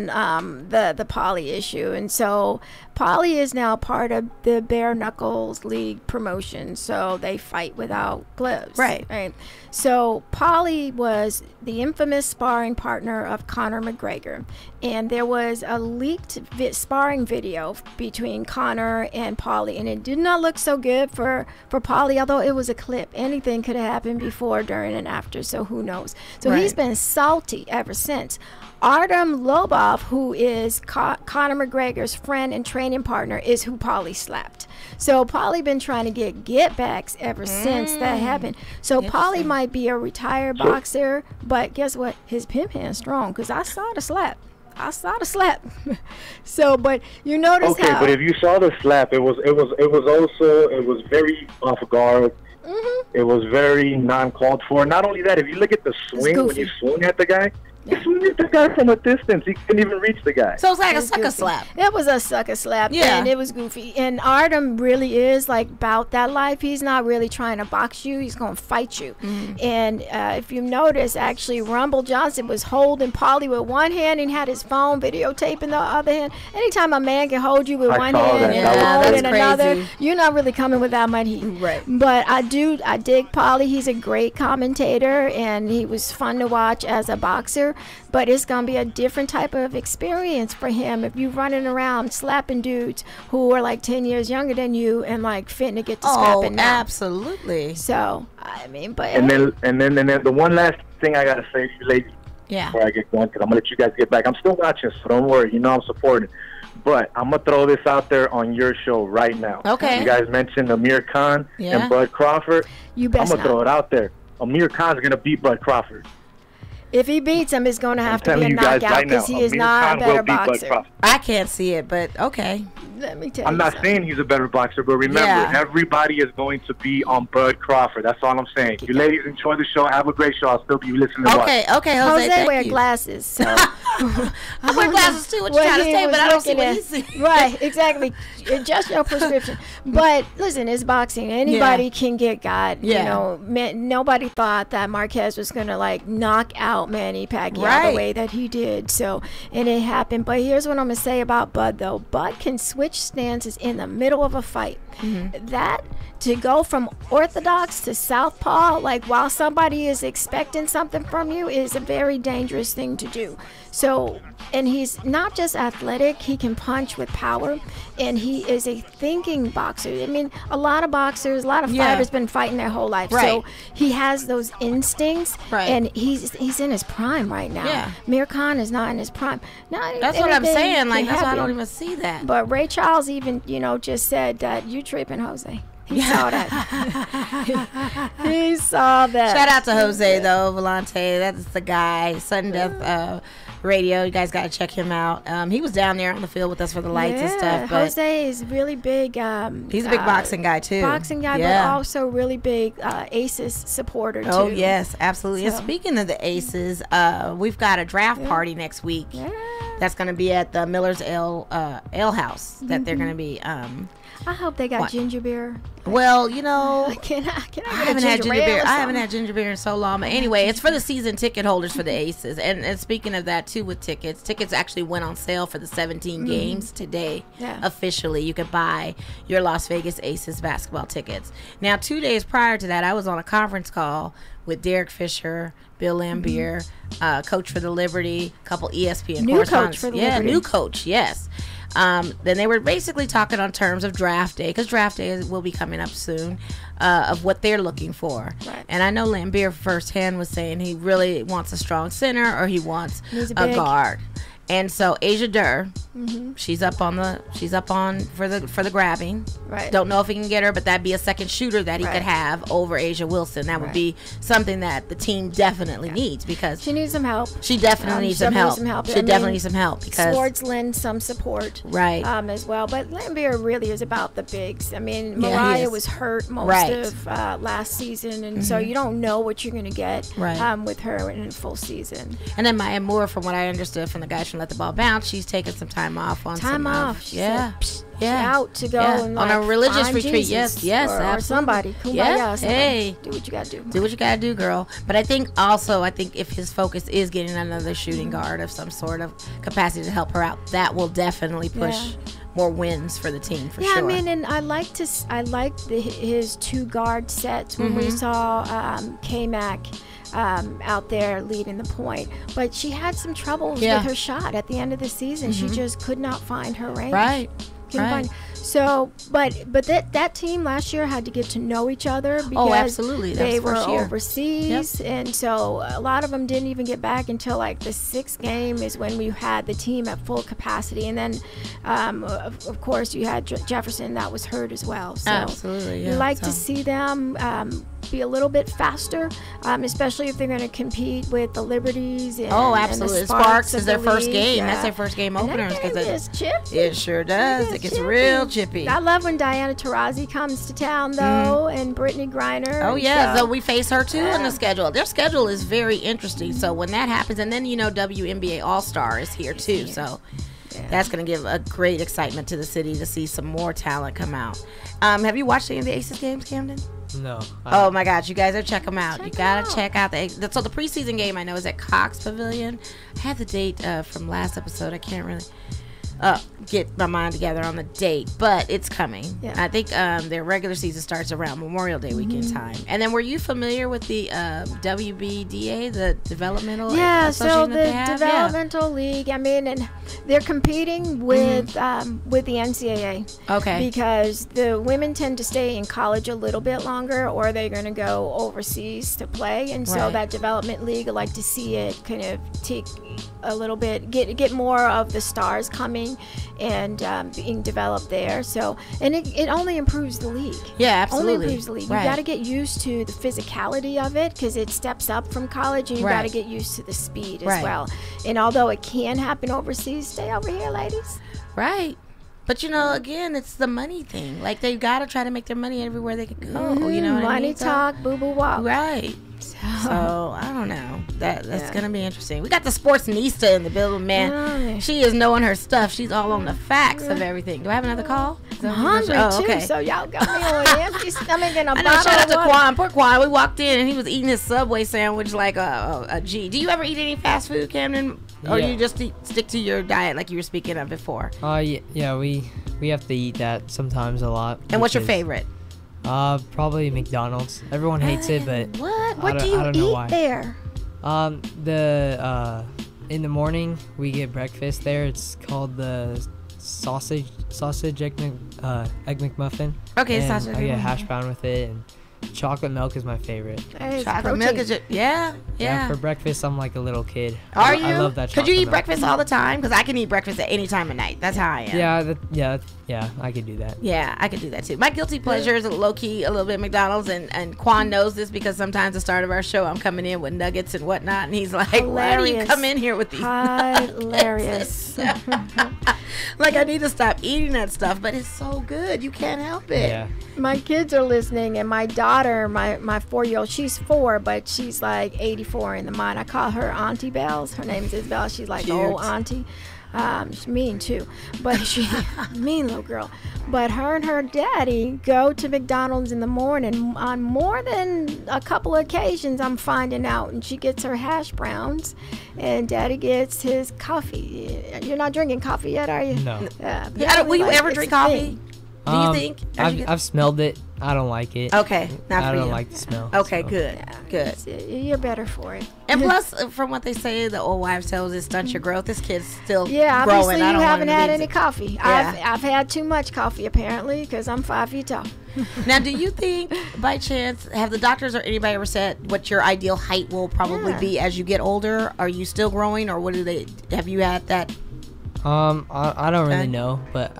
the Paulie issue. And so Paulie is now part of the Bare Knuckles League promotion, so they fight without gloves. Right. So Paulie was the infamous sparring partner of Conor McGregor, and there was a leaked sparring video between Conor and Paulie, and it did not look so good for Paulie, although it was a clip. Anything could have happened before, during, and after, so who knows. So he's been salty ever since. Artem Lobov, who is Conor McGregor's friend and training partner, is who Paulie slapped. So Paulie been trying to get backs ever since that happened. So Paulie might be a retired boxer, but guess what? His pimp hand's strong, because I saw the slap. So, but you notice how. Okay, but if you saw the slap, it was very off guard. It was very non-called for. Not only that, if you look at the swing when you swing at the guy, The guy from a distance, he couldn't even reach the guy. So it's like a sucker slap. It was a sucker slap, and it was goofy. And Artem really is like about that life. He's not really trying to box you. He's going to fight you. And if you notice, actually, Rumble Johnson was holding Paulie with one hand and had his phone videotaping the other hand. Anytime a man can hold you with one hand and hold in another, you're not really coming with that much heat. Right. But I dig Paulie. He's a great commentator, and he was fun to watch as a boxer. But it's going to be a different type of experience for him if you're running around slapping dudes who are like 10 years younger than you and like fitting to get to scrapping now. Absolutely. So, I mean, but... And then the one last thing I got to say to you ladies before I get going, because I'm going to let you guys get back. I'm still watching, so don't worry. You know I'm supporting. But I'm going to throw this out there on your show right now. Okay. You guys mentioned Amir Khan and Bud Crawford. You best I'm going to throw it out there. Amir Khan's going to beat Bud Crawford. If he beats him, it's going to have to be a knockout because he is not a better boxer. I can't see it, but okay. Let me tell you. I'm not saying he's a better boxer, but remember, everybody is going to be on Bud Crawford. That's all I'm saying. You ladies enjoy the show. Have a great show. I'll still be listening to Okay, Jose wear glasses. So. I wear glasses too. What you trying to say? But I don't see what he's saying. Right, exactly. Just your prescription. But listen, it's boxing. Anybody can get got. You know, nobody thought that Marquez was going to like knock out Manny Pacquiao the way that he did. So, and it happened. But here's what I'm going to say about Bud, though. Bud can switch stances in the middle of a fight. That to go from orthodox to southpaw, like while somebody is expecting something from you, is a very dangerous thing to do. So, and he's not just athletic, he can punch with power, and he is a thinking boxer. I mean, a lot of boxers, a lot of fighters been fighting their whole life. So he has those instincts, and he's in his prime right now. Mir Khan is not in his prime. That's what I'm saying. Like, that's why I don't even see that. But Ray Charles even, just said that you tripping, Jose. He saw that. He saw that. Shout out to Jose, though, Volante. That's the guy. Sudden Death Radio. You guys got to check him out. He was down there on the field with us for the lights and stuff. But Jose is really big. He's a big boxing guy, too. But also really big Aces supporter, too. Oh, yes, absolutely. So. And speaking of the Aces, we've got a draft party next week. That's going to be at the Miller's Ale House that they're going to be... I hope they got ginger beer. Well, can I haven't had ginger beer. I haven't had ginger beer in so long. But anyway, it's for the season ticket holders for the Aces. And speaking of that, too, with tickets actually went on sale for the 17 games today. Officially, you could buy your Las Vegas Aces basketball tickets. Now, 2 days prior to that, I was on a conference call with Derek Fisher, Bill Lambier, coach for the Liberty, a couple ESPN new correspondents. Coach for the Liberty. New coach, yes. Then they were basically talking on terms of draft day, because draft day will be coming up soon, of what they're looking for. Right. And I know Lambier firsthand was saying he really wants a strong center or he wants a guard. And so Asia Durr, she's up on for the grabbing. Right. Don't know if he can get her, but that'd be a second shooter that he could have over Asia Wilson. That would be something that the team definitely needs, because she needs some help. She definitely needs some help. She definitely needs some help, because Swartz lends some support, as well. But Lambier really is about the bigs. I mean, Mariah was hurt most of last season, and so you don't know what you're going to get with her in a full season. And then Maya Moore, from what I understood from the guys from Let the Ball Bounce, she's taking some time off on out to go and on a religious retreat. Jesus, or somebody. Hey, do what you gotta do. Do what you gotta do, girl. But I think if his focus is getting another shooting guard of some sort of capacity to help her out, that will definitely push more wins for the team for sure. I mean, and I liked his two guard sets when we saw K-Mac out there leading the point, but she had some troubles with her shot at the end of the season. She just could not find her range. So, but that team last year had to get to know each other because they were overseas, and so a lot of them didn't even get back until like the 6th game is when we had the team at full capacity, and then of course you had Jefferson that was hurt as well. So absolutely, you like to see them to be a little bit faster, especially if they're going to compete with the Liberties. And, absolutely. And the Sparks is their the first league. game. Yeah. That's their first game opener. And that game is chippy. It sure does. It gets real chippy. I love when Diana Taurasi comes to town, though, and Brittany Griner. Oh, yeah. So we face her, too, on the schedule. Their schedule is very interesting. So when that happens, and then, WNBA All-Star is here, too. So that's going to give a great excitement to the city to see some more talent come out. Have you watched any of the Aces games, Kamdyn? No. Oh my gosh, you guys gotta check them out. You gotta check out so the preseason game I know is at Cox Pavilion. I had the date from last episode. I can't really get my mind together on the date, but it's coming. Yeah. I think their regular season starts around Memorial Day weekend time. And then, were you familiar with the WBDA, the developmental? Yeah, so the developmental league. I mean, and they're competing with the NCAA. Okay. Because the women tend to stay in college a little bit longer, or they're going to go overseas to play, and so that development league, I like to see it kind of take a little bit, get more of the stars coming and being developed there. So, and it only improves the league. Yeah, absolutely. Only improves the league. Right. You got to get used to the physicality of it because it steps up from college, and you got to get used to the speed as well. And although it can happen overseas, stay over here, ladies. Right. But again, it's the money thing. Like, they've got to try to make their money everywhere they can go. You know what I mean? Money talk, boo-boo walk. Right. So, I don't know. That's going to be interesting. We got the Sportsnista in the building, man. She is knowing her stuff. She's all on the facts of everything. Do I have another call? I'm hungry, too, so y'all got me on an empty stomach and a bottle shout out of to water. Quan. Poor Quan. We walked in, and he was eating his Subway sandwich like a G. Do you ever eat any fast food, Kamdyn? Or you just stick to your diet like you were speaking of before? Yeah, we have to eat that sometimes a lot. And what's your favorite? Probably McDonald's. Everyone hates it, but what do you eat there? In the morning we get breakfast there. It's called the sausage egg McMuffin. Okay, and sausage. I get hash brown with it, and chocolate milk is my favorite. Chocolate milk is yeah. For breakfast, I'm like a little kid. Are you? I love that. Could you eat milk. breakfast all the time? Because I can eat breakfast at any time of night. That's how I am. Yeah, I could do that. Yeah, I could do that too. My guilty pleasure is low key a little bit McDonald's, and Quan knows this because sometimes at the start of our show I'm coming in with nuggets and whatnot, and he's like, "Why do you come in here with these?" Hilarious. Like, I need to stop eating that stuff, but it's so good. You can't help it. Yeah. My kids are listening, and my daughter, my 4-year-old, she's 4, but she's like 84 in the mind. I call her Auntie Bells. Her name is Isabel. She's like old auntie. She's mean too, but she mean little girl. But her and her daddy go to McDonald's in the morning on more than a couple of occasions. I'm finding out, and she gets her hash browns, and daddy gets his coffee. You're not drinking coffee yet, are you? No. Will you ever drink coffee? Do you think? I've smelled it. I don't like it. Okay, not for you. I don't like the smell. Okay, so. good. You're better for it. And plus, from what they say, the old wives' tales, it stunts your growth. This kid's still growing. Obviously you haven't had any music. coffee. Yeah. I've had too much coffee apparently because I'm 5 feet tall. Now, do you think, by chance, have the doctors or anybody ever said what your ideal height will probably be as you get older? Are you still growing, or have you had that? I don't really know, but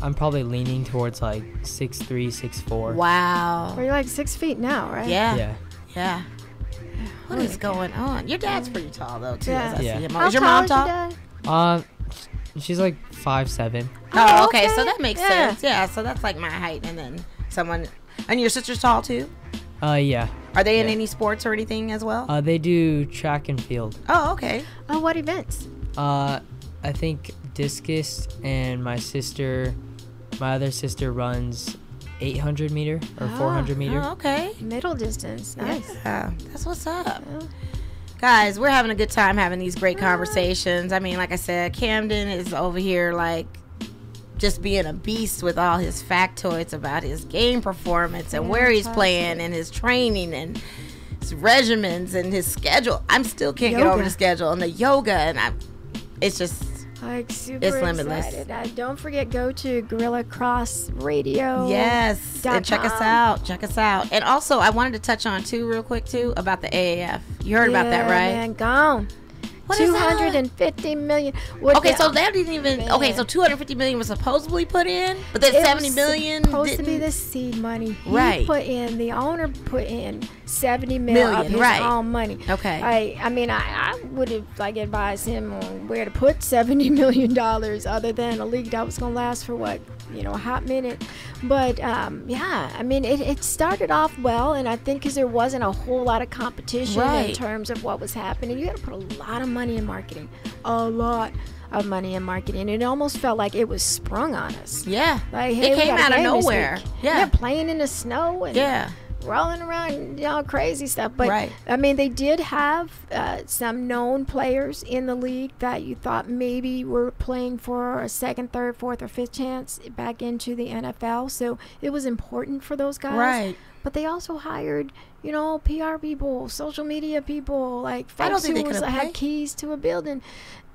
I'm probably leaning towards like 6'3", 6'4". Wow. Well, you're like 6 feet now, right? Yeah. What is going on? Your dad's pretty tall though too. Yeah. As I see him. How Is your mom tall tall? is your dad? She's like 5'7". Oh, okay. So that makes sense. Yeah. So that's like my height, and then someone. And your sister's tall too? Yeah. Are they in any sports or anything as well? They do track and field. Oh, okay. Oh, what events? I think discus, and my other sister runs 800 meter or 400 meter. Oh, okay. Middle distance. Nice. Yeah, that's what's up. Guys, we're having a good time having these great conversations. I mean, like I said, Kamdyn is over here like just being a beast with all his factoids about his game performance and where he's playing and his training and his regimens and his schedule. I still can't get over the schedule and the yoga, and it's just like super it's limitless. Excited. Don't forget, go to Gorilla Cross Radio. Yes, and check us out. Check us out. And also, I wanted to touch on too, real quick too, about the AAF. You heard about that, right? Man, gone. What is that? $250 million. Okay, so that didn't even. Man. Okay, so $250 million was supposedly put in, but then $70 million supposed didn't. to be the seed money. Right. He put in. The owner put in $70 million of his own money. Okay. I mean, I would have advised him on where to put $70 million, other than a league that was gonna last for what, a hot minute. But yeah, I mean, it started off well, and I think because there wasn't a whole lot of competition in terms of what was happening, you had to put a lot of money in marketing, a lot of money in marketing. It almost felt like it was sprung on us. Yeah, like, hey, it came out of nowhere. Yeah, playing in the snow and rolling around, crazy stuff. But I mean, they did have some known players in the league that you thought maybe were playing for a second, third, fourth, or fifth chance back into the NFL. So it was important for those guys. Right. But they also hired, PR people, social media people, like folks who had keys to a building,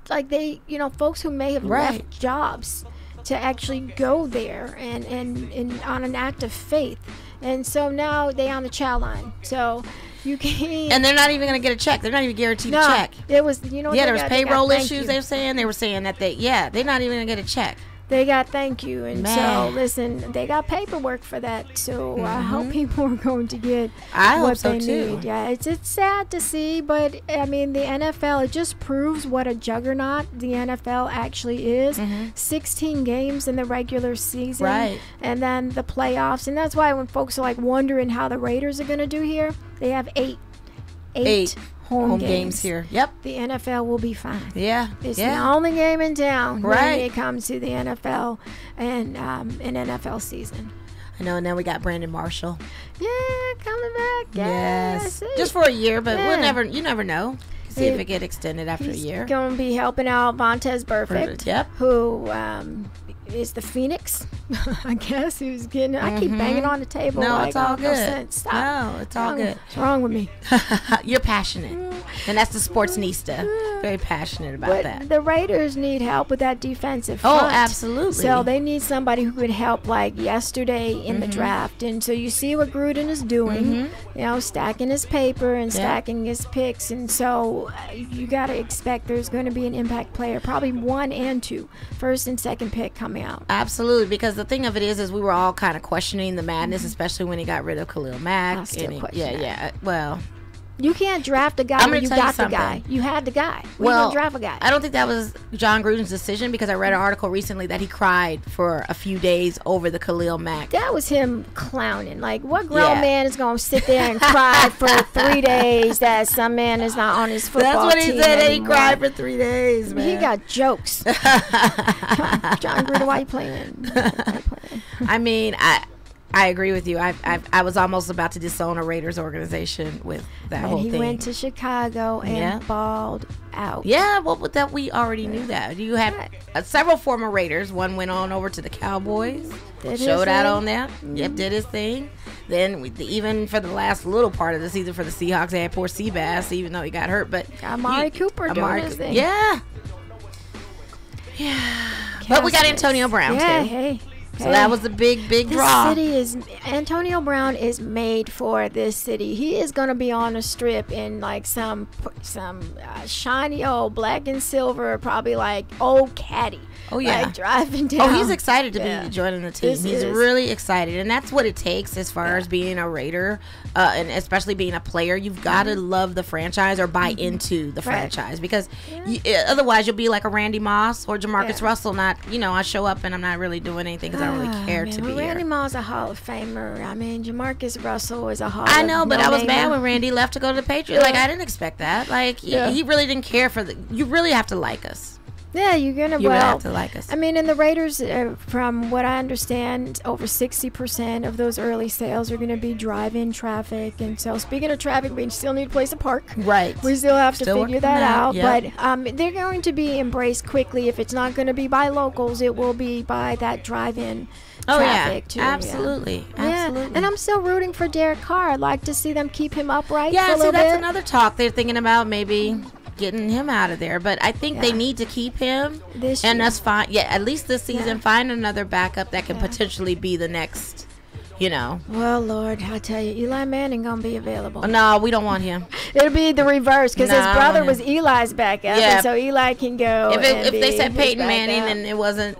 like they, folks who may have left jobs to actually go there and on an act of faith. And so now they on the chow line. So you can't. And they're not even going to get a check. They're not even guaranteed a check. It was, there was payroll issues. They were saying that they're not even going to get a check. They got thank you. And so, listen, they got paperwork for that. So I hope people are going to get what they need. Yeah, it's sad to see, but I mean, the NFL, it just proves what a juggernaut the NFL actually is. 16 games in the regular season. Right. And then the playoffs. And that's why when folks are wondering how the Raiders are going to do here, they have eight home games here. Yep. The NFL will be fine. Yeah. It's the only game in town when it comes to the NFL and an NFL season. I know, and then we got Brandon Marshall. Yeah, coming back. Yes. Just for a year, but you never know. See if it get extended after a year. He's going to be helping out Vontaze Burfict, who is the Phoenix, I guess, who's getting. I keep banging on the table. No, it's all good. Stop. No, it's all good. What's wrong with me? You're passionate, and that's the Sportsnista. Very passionate about that. The Raiders need help with that defensive front. Oh, absolutely. So they need somebody who could help, like yesterday in the draft. And so you see what Gruden is doing, stacking his paper and stacking his picks. And so you got to expect there's going to be an impact player, probably 1 and 2, first and second pick coming out. Absolutely, because the thing of it is we were all kind of questioning the madness, especially when he got rid of Khalil Mack. I still question that. Well, you can't draft a guy when you got the guy. You had the guy. We don't draft a guy. I don't think that was John Gruden's decision, because I read an article recently that he cried for a few days over the Khalil Mack. That was him clowning. Like, what grown man is going to sit there and cry for 3 days that some man is not on his football team? That's what he said. He cried for 3 days, man. He got jokes. John Gruden, why you playing? I mean, I agree with you. I was almost about to disown a Raiders organization with that whole thing. He went to Chicago and balled out. Yeah, well, with that, we already knew that. You had several former Raiders. One went on over to the Cowboys, showed out on that. Yep, did his thing. Then even for the last little part of the season for the Seahawks, they had poor Seabass, even though he got hurt. But Amari Cooper doing his thing. Yeah. But we got Antonio Brown too. So that was the big draw. Antonio Brown is made for this city. He is going to be on a strip in like some shiny old black and silver, probably like old caddy. Oh yeah, like driving down. Oh, he's excited to be joining the team. He's really excited, and that's what it takes as far as being a Raider, and especially being a player. You've got to love the franchise or buy into the franchise, because otherwise you'll be like a Randy Moss or Jamarcus Russell. Not, I show up and I'm not really doing anything because I don't really care to be here. Randy Moss is a Hall of Famer. I mean, Jamarcus Russell is a Hall of Famer. I know, but I was mad when Randy left to go to the Patriots. Like, I didn't expect that. Like, he really didn't care for you really have to like us. Yeah, you're gonna. You have to like us. I mean, and the Raiders, from what I understand, over 60% of those early sales are gonna be drive-in traffic. And so, speaking of traffic, we still need a place to park. Right. We still have to figure that out. Yep. But they're going to be embraced quickly. If it's not going to be by locals, it will be by that drive-in. Traffic too. Absolutely. Absolutely. And I'm still rooting for Derek Carr. I'd like to see them keep him upright. Yeah, for a little that's bit. Another talk they're thinking about, maybe getting him out of there. But I think they need to keep him. And that's fine. Yeah, at least this season, find another backup that can potentially be the next. Well, Lord, I tell you, Eli Manning gonna be available. No, we don't want him. It'll be the reverse because his No, brother no. was Eli's backup, Yeah. and so Eli can go. If and they be said his Peyton backup. Manning and it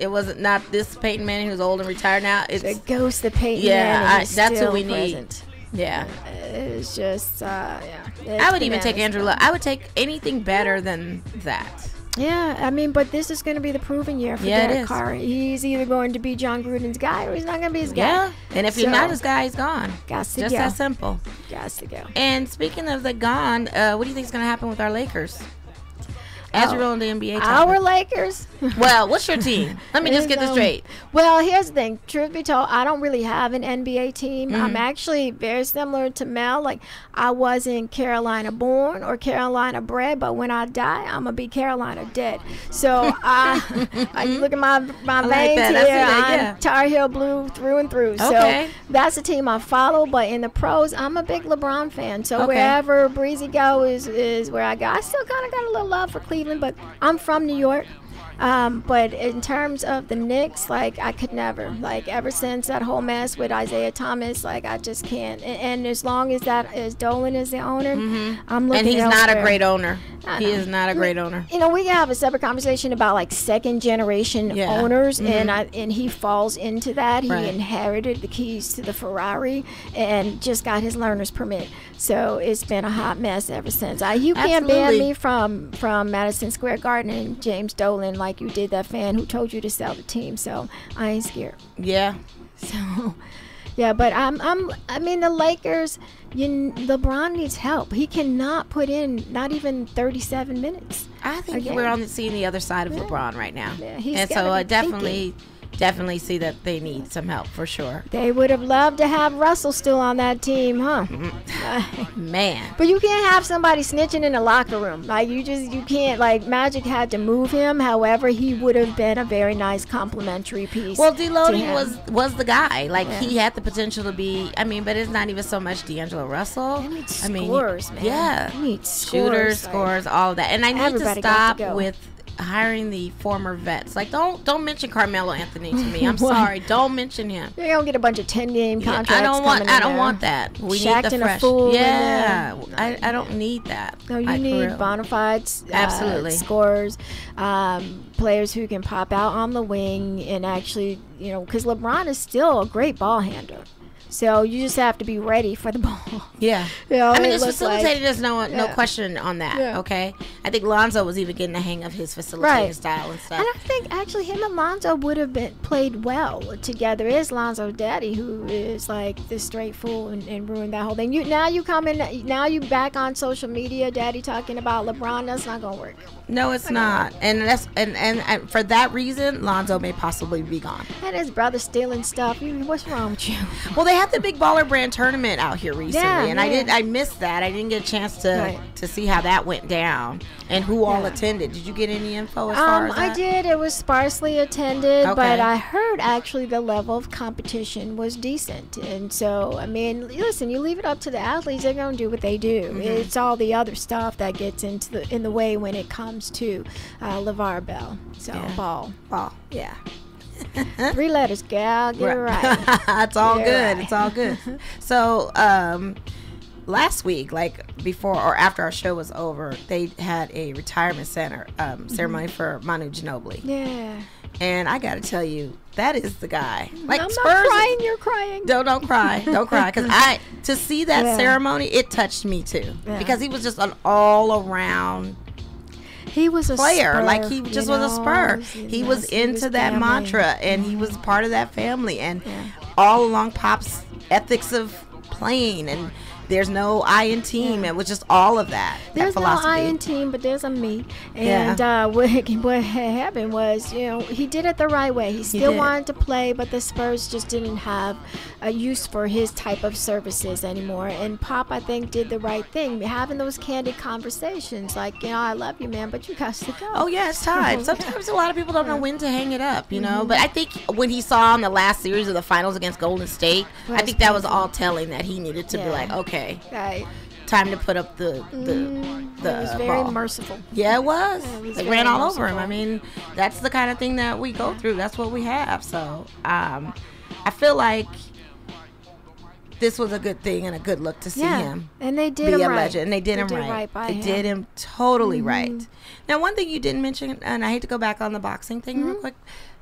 wasn't not this Peyton Manning who's old and retired now, it's The ghost of Peyton Yeah, Manning is that's still what we need. present. yeah. It's just, yeah. I would even take bananas. Andrew Luck. I would take anything better than that. Yeah, I mean, but this is going to be the proven year for Yeah, it Derek is. Carr. He's either going to be John Gruden's guy or he's not going to be his guy. Yeah, and if you're So, not his guy, he's gone. Gots to Just go. that simple. Gots to go. And speaking of the gone, what do you think is going to happen with our Lakers? As you roll in the NBA topic. Our Lakers. Well, what's your team? Let me just get this straight. Well, here's the thing. Truth be told, I don't really have an NBA team. Mm-hmm. I'm actually very similar to Mel. Like, I wasn't Carolina born or Carolina bred, but when I die, I'm going to be Carolina dead. So, you look at my veins like that. I see here. that, I'm yeah. Tar Heel blue through and through. Okay. So, that's the team I follow. But in the pros, I'm a big LeBron fan. So, Okay. wherever Breezy go is where I go. I still kind of got a little love for Cleveland, but I'm from New York. But in terms of the Knicks, like, I could never. Like, ever since that whole mess with Isaiah Thomas, like, I just can't. And as long as Dolan is the owner, I'm looking And he's not a elsewhere. great owner. I He know. is not a great owner. You know, we can have a separate conversation about like second generation Yeah. owners, and he falls into that. He Right. inherited the keys to the Ferrari and just got his learner's permit. So it's been a hot mess ever since. You can't ban Absolutely. me from Madison Square Garden and James Dolan like you did that fan who told you to sell the team. So I ain't scared. Yeah. So, yeah, but I mean, the Lakers. LeBron needs help. He cannot put in not even 37 minutes. I think Again. we're seeing the other side of LeBron right now. Yeah, he's and so gotta I be definitely see that they need some help for sure. They would have loved to have Russell still on that team, huh? Man. But you can't have somebody snitching in the locker room. Like, you can't. Like, Magic had to move him. However, he would have been a very nice complimentary piece. Well, to D'Loney him. was the guy. Like, Yeah. he had the potential to be. I mean, but it's not even so much D'Angelo Russell. He needs I mean, scores, man. Yeah, He needs shooters, scores, like, scores, all of that. And I need to everybody got stop to go. with hiring the former vets. Like, don't mention Carmelo Anthony to me. I'm What? sorry. Don't mention him. You're gonna get a bunch of 10-game Yeah, contracts. I don't coming in want there. that. We Shaq need the and a fresh. fool in Yeah, there. I don't need that. No, you Like, for need real. bona fides, Absolutely. scorers, players who can pop out on the wing and actually, because LeBron is still a great ball handler. So you just have to be ready for the ball. Yeah. I I mean, it's facilitated. There's no Yeah. question on that. Yeah. Okay. I think Lonzo was even getting the hang of his facilitating style and stuff. And I think actually him and Lonzo would have played well together. It's Lonzo's daddy who is like the straight fool and ruined that whole thing. Now you back on social media, daddy talking about LeBron. That's not gonna work. No, it's not. And that's and for that reason, Lonzo may possibly be gone. And his brother stealing stuff. What's wrong with you? Well, they had the big baller brand tournament out here recently, Yeah, and yeah. I missed that. I didn't get a chance to Right. see how that went down and who all Yeah. attended. Did you get any info as far as I that? did. It was sparsely attended, Okay. but I heard actually the level of competition was decent. And so, I mean, listen, you leave it up to the athletes; they're gonna do what they do. Mm-hmm. It's all the other stuff that gets in the way when it comes to LeVar Bell. So Yeah. ball, Yeah. 3 letters, gal. Get it right. It's all You're good. right. It's all good. So, last week, like before or after our show was over, they had a retirement ceremony for Manu Ginobili. Yeah. And I got to tell you, that is the guy. Like, I'm Spurs. not crying. You're crying. Don't cry. Don't cry. Because to see that Yeah. ceremony, it touched me too. Yeah. Because he was just an all around He was a player. Spur, Like, he just was a Spur. He was into that family. mantra, and he was part of that family. And Yeah. all along Pop's ethics of playing, and there's no I in team. Yeah. It was just all of that. There's that no philosophy. I in team, but there's a me. Yeah. And what had happened was, he did it the right way. He still did. wanted to play, but the Spurs just didn't have a use for his type of services anymore. And Pop, I think, did the right thing, having those candid conversations, like, I love you, man, but you got to go. Oh yeah, it's time. Sometimes a lot of people don't know when to hang it up, But I think when he saw in the last series of the finals against Golden State, I think that was all telling that he needed to be Yeah. like, okay, Right. time to put up the It was very ball. merciful. Yeah, it was. Yeah, it was They very ran all over him. merciful. I mean, that's the kind of thing that we go through. That's what we have. So, I feel like this was a good thing and a good look to see him. And they did be him a right. legend. And they did him right. They did him totally right. Now, one thing you didn't mention, and I hate to go back on the boxing thing real quick,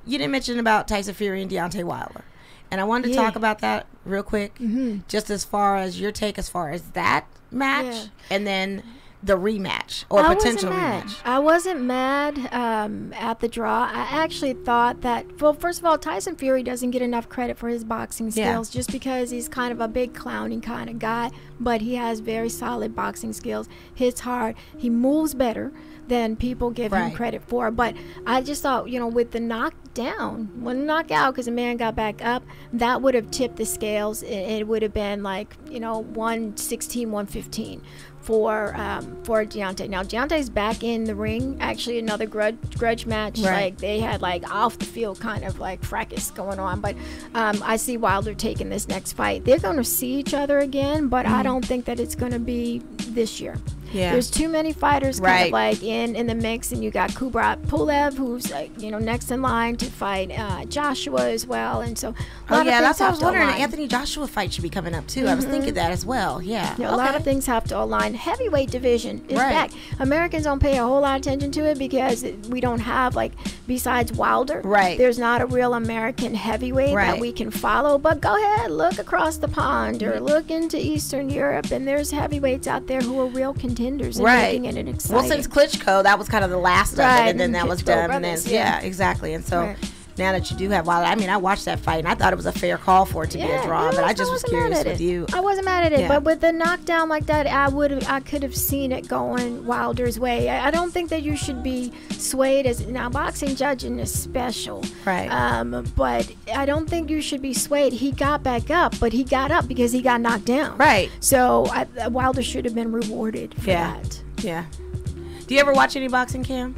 you didn't mention about Tyson Fury and Deontay Wilder. And I wanted to talk about that real quick, just as far as your take as far as that match and then the rematch or potential rematch. I wasn't mad at the draw. I actually thought that, well, first of all, Tyson Fury doesn't get enough credit for his boxing skills just because he's kind of a big clowning kind of guy, but he has very solid boxing skills, hits hard, he moves better than people give him credit for. But I just thought, you know, with the knockdown, when knockout, because the man got back up, that would have tipped the scales. It would have been like, you know, 116, 115 for Deontay. Now Deontay's back in the ring. Actually, another grudge match. Like they had like off the field kind of like fracas going on. But I see Wilder taking this next fight. They're going to see each other again, but I don't think that it's going to be this year. There's too many fighters kind of like in the mix, and you got Kubrat Pulev, who's like, you know, next in line to fight Joshua as well, and so that's what I was wondering. An Anthony Joshua fight should be coming up too. I was thinking that as well. A lot of things have to align. Heavyweight division is back. Americans don't pay a whole lot of attention to it because we don't have, like, besides Wilder, there's not a real American heavyweight that we can follow. But go ahead, look across the pond or look into Eastern Europe, and there's heavyweights out there who are real contenders and making it exciting. Well, since Klitschko, that was kind of the last of it, and then that was done. Brothers, and then exactly. And so now that you do have Wilder, I mean, I watched that fight and I thought it was a fair call for it to be a draw, but I just was curious with you. I wasn't mad at it, but with the knockdown like that, I could have seen it going Wilder's way. I don't think that you should be swayed as now boxing judging is special, but I don't think you should be swayed. He got back up, but he got up because he got knocked down, so Wilder should have been rewarded for that. Do you ever watch any boxing, Cam?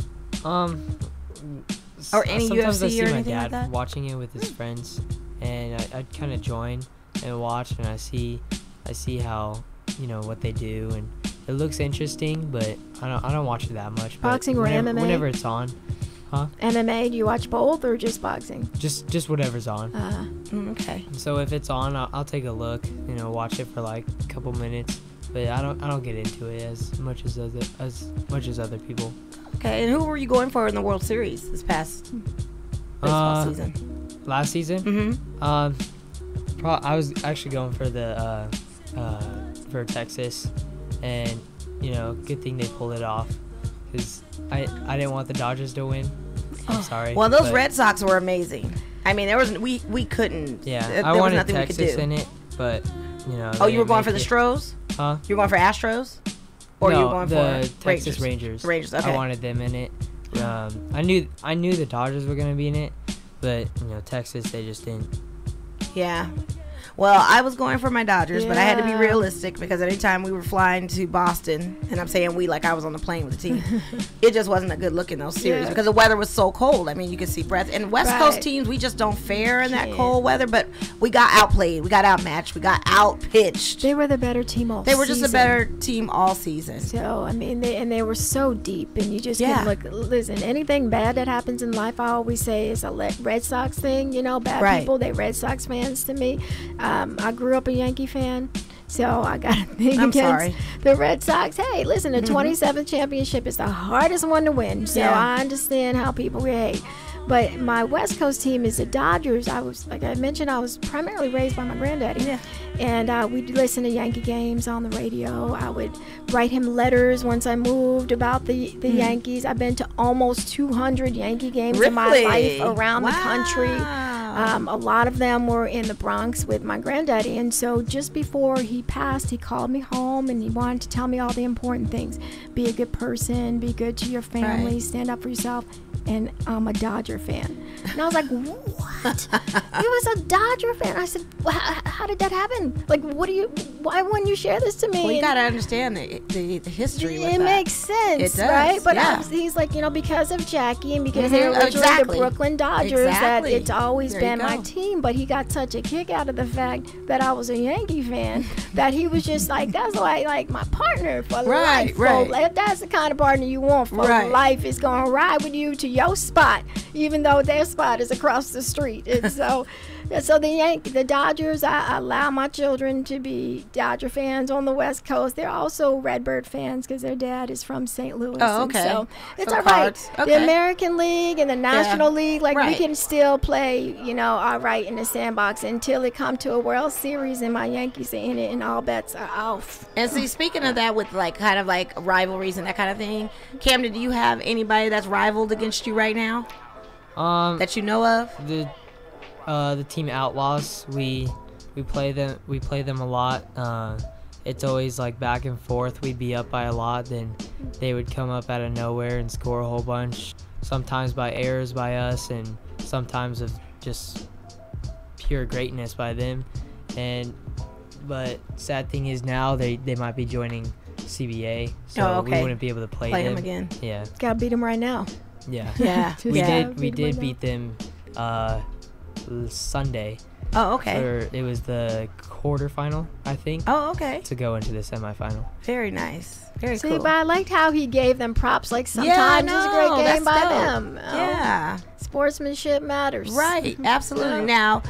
Or any sometimes UFC I see or my anything dad like that? watching it with his friends, and I'd kind of join and watch, and I see how, you know, what they do, and it looks interesting, but I don't watch it that much. Boxing or MMA? Whenever it's on. MMA, do you watch both or just boxing? Just whatever's on. Okay. So if it's on, I'll take a look, you know, watch it for like a couple minutes, but I don't get into it as much as other people. Okay, and who were you going for in the World Series this past baseball season? Last season? I was actually going for the for Texas, and, you know, good thing they pulled it off, because I didn't want the Dodgers to win. I'm sorry. Well, those Red Sox were amazing. I mean, there was we couldn't. Yeah, there I was wanted nothing Texas we could do. in it, but, you know. Oh, you were going for the Stros? Huh? You were going for Astros? Or no, you were going the for Texas Rangers. Okay. I wanted them in it. I knew the Dodgers were going to be in it, but, you know, Texas, they just didn't. Yeah. Well, I was going for my Dodgers, but I had to be realistic because anytime we were flying to Boston, and I'm saying we like I was on the plane with the team, it just wasn't a good look in those series because the weather was so cold. I mean, you could see breath. And West Coast teams, we just don't fare in that cold weather, but we got outplayed. We got outmatched. We got outpitched. They were the better team all season. They were just a better team all season. So, I mean, they were so deep, and you just couldn't look. Listen, anything bad that happens in life, I always say is a Red Sox thing. You know, bad people, they Red Sox fans to me. I grew up a Yankee fan, so I got a thing against the Red Sox. Hey, listen, the 27th championship is the hardest one to win, so I understand how people hate. But my West Coast team is the Dodgers. I was, like I mentioned, I was primarily raised by my granddaddy. And we'd listen to Yankee games on the radio. I would write him letters once I moved about the Yankees. I've been to almost 200 Yankee games in my life around the country. A lot of them were in the Bronx with my granddaddy. And so just before he passed, he called me home and he wanted to tell me all the important things. Be a good person, be good to your family, stand up for yourself. And I'm a Dodger fan. And I was like, what? He was a Dodger fan. I said, well, how did that happen? Like, why wouldn't you share this to me? Well, you got to understand the history with it that. Makes sense, it does, right? But he's like, you know, because of Jackie and because they're originally the Brooklyn Dodgers, that it's always been my team. But he got such a kick out of the fact that I was a Yankee fan that he was just like, that's why, like, my partner for life. If that's the kind of partner you want for life, is going to ride with you to your spot, even though their spot is across the street. And so So the Dodgers, I allow my children to be Dodger fans on the West Coast. They're also Redbird fans because their dad is from St. Louis. Oh, okay. So it's So all right. cards. Okay. The American League and the National League, like we Right. can still play, all right in the sandbox until it come to a World Series and my Yankees are in it and all bets are off. And see, speaking of that, with kind of rivalries and that kind of thing, Kamdyn, do you have anybody that's rivaled against you right now that you know of? The team Outlaws, we play them a lot. It's always like back and forth. We'd be up by a lot, then they would come up out of nowhere and score a whole bunch. Sometimes by errors by us, and sometimes of just pure greatness by them. But sad thing is now they might be joining CBA, so we wouldn't be able to play them again. Yeah. Gotta beat them right now. Yeah. Yeah. We did beat them Sunday. Oh, okay. Or it was the quarterfinal, I think. Oh, okay. To go into the semifinal. Very nice. Very See, cool. but I liked how he gave them props. Like sometimes it's a great game by them. Yeah. Sportsmanship matters. Right. Absolutely. Yeah. Now,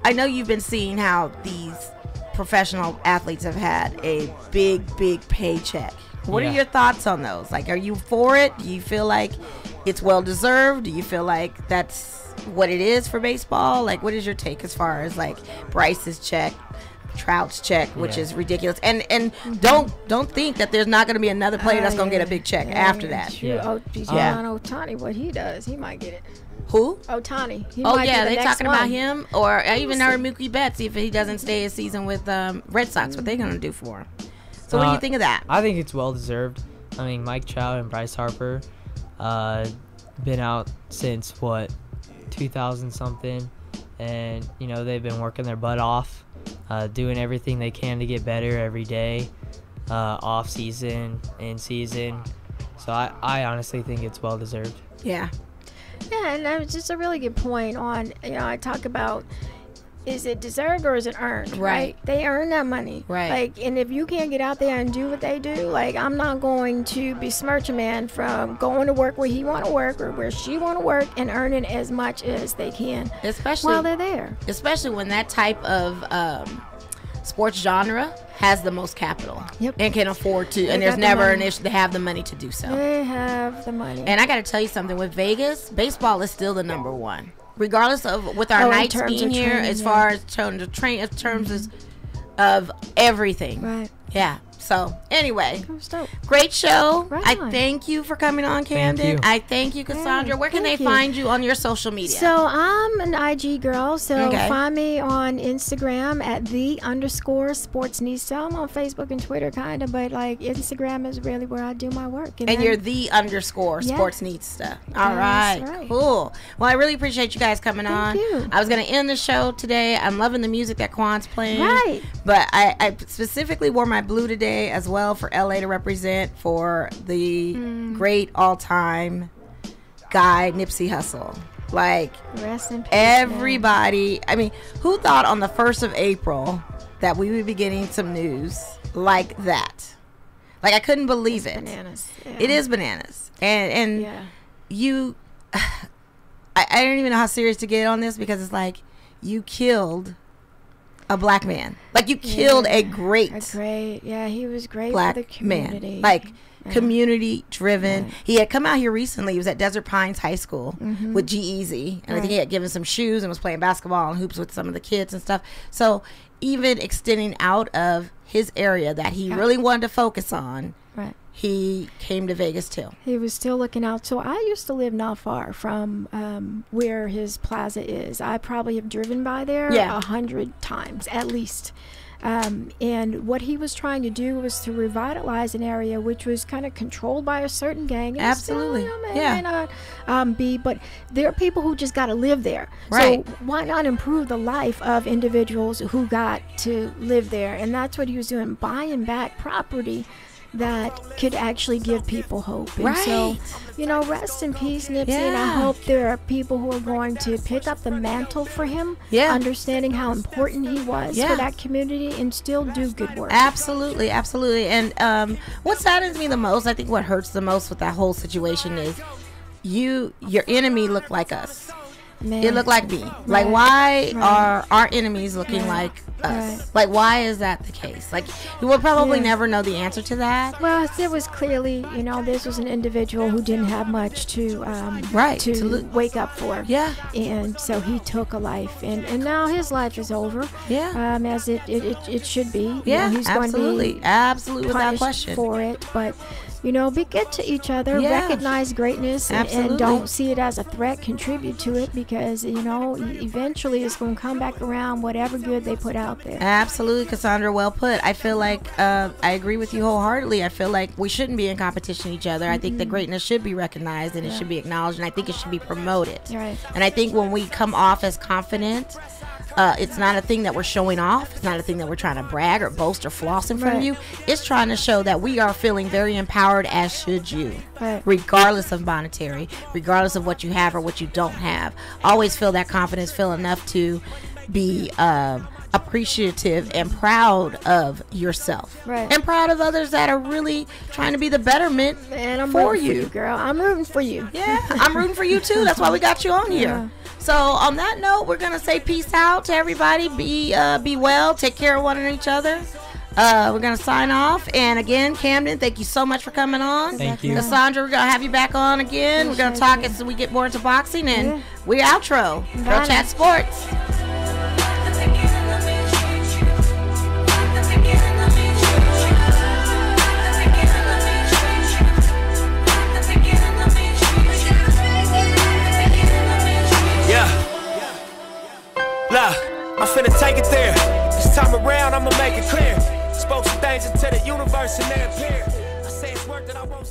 I know you've been seeing how these professional athletes have had a big paycheck. What are your thoughts on those? Like, are you for it? Do you feel like it's well deserved? Do you feel like that's what it is for baseball? Like, what is your take as far as like Bryce's check, Trout's check, which is ridiculous, and don't think that there's not going to be another player that's going to get a big check after that. True. Ohtani, what he does, he might get it. Who? Ohtani. They talking about him, or even our Mookie Betts if he doesn't stay a season with Red Sox. What they going to do for him? So what do you think of that? I think it's well deserved. I mean, Mike Trout and Bryce Harper, been out since 2000 something, and they've been working their butt off, doing everything they can to get better every day, off season, in season. So I honestly think it's well deserved. Yeah, and that was just a really good point on. I talk about, is it deserved or is it earned? Right. They earn that money. Right. Like, and if you can't get out there and do what they do, like, I'm not going to besmirch a man from going to work where he want to work or where she want to work and earning as much as they can, especially while they're there. Especially when that type of sports genre has the most capital. Yep. And can afford to, and there's never an issue. They have the money to do so. They have the money. And I got to tell you something. With Vegas, baseball is still the number one. Regardless of with our nights being here, training, as far as terms of everything. Right. Yeah. So anyway, dope. Great show. Right I on. thank you for coming on, Thank Kamdyn. you. I thank you, Cassandra. Where can they thank you. find you on your social media? So I'm an IG girl. So Okay. find me on Instagram at _Sportsnista. I'm on Facebook and Twitter kind of, but like Instagram is really where I do my work. And you're _Sportsnista. All right. That's right. Cool. Well, I really appreciate you guys coming on. you. I was going to end the show today. I'm loving the music that Quan's playing. Right. But I specifically wore my blue today as well for LA to represent for the great all-time guy, Nipsey Hussle. Like, Rest in peace, everybody, I mean, who thought on the 1st of April that we would be getting some news like that? Like, I couldn't believe it. Bananas. Yeah. It is bananas. And Yeah. you, I don't even know how serious to get on this, because it's like, you killed a black man. Like, you killed a great he was great black for the community. man. Like, community driven. He had come out here recently. He was at Desert Pines High School with G-Eazy, and I think he had given some shoes and was playing basketball and hoops with some of the kids and stuff. So even extending out of his area that he really wanted to focus on, he came to Vegas too. He was still looking out. So I used to live not far from where his plaza is. I probably have driven by there 100 times at least. And what he was trying to do was to revitalize an area which was kind of controlled by a certain gang. And Absolutely. Still, may not be, but there are people who just got to live there. Right. So why not improve the life of individuals who got to live there? And that's what he was doing, buying back property that could actually give people hope. And so, rest in peace, Nipsey. And I hope there are people who are going to pick up the mantle for him, understanding how important he was for that community, and still do good work. Absolutely, absolutely. And what saddens me the most, I think what hurts the most with that whole situation is your enemy looked like us. Man. It looked like me. Like, why are our enemies looking like us? Like, why is that the case? Like, you will probably never know the answer to that. Well, there was clearly, this was an individual who didn't have much to wake up for. Yeah. And so he took a life, and now his life is over. Yeah. As it should be. Yeah, he's absolutely. Going to be absolutely, without punished question. for it, but. Be good to each other, recognize greatness, and don't see it as a threat, contribute to it, because, eventually it's going to come back around, whatever good they put out there. Absolutely, Cassandra, well put. I feel like I agree with you wholeheartedly. I feel like we shouldn't be in competition with each other. I think that greatness should be recognized, and it should be acknowledged, and I think it should be promoted. Right. And I think when we come off as confident, it's not a thing that we're showing off. It's not a thing that we're trying to brag or boast or floss in front of you. It's trying to show that we are feeling very empowered, as should you, regardless of monetary, regardless of what you have or what you don't have. Always feel that confidence, feel enough to be appreciative and proud of yourself, and proud of others that are really trying to be the betterment for you, girl. I'm rooting for you. Yeah, I'm rooting for you too. That's why we got you on here. Yeah. So on that note, we're gonna say peace out to everybody. Be well. Take care of one and each other. We're gonna sign off. And again, Kamdyn, thank you so much for coming on. Thank you. Cassandra, we're gonna have you back on again. We're gonna talk as we get more into boxing, and we outro. Girl Chat Sports. I'm finna take it there. This time around, I'ma make it clear. Spoke some things into the universe and they appear. I say it's work that I won't.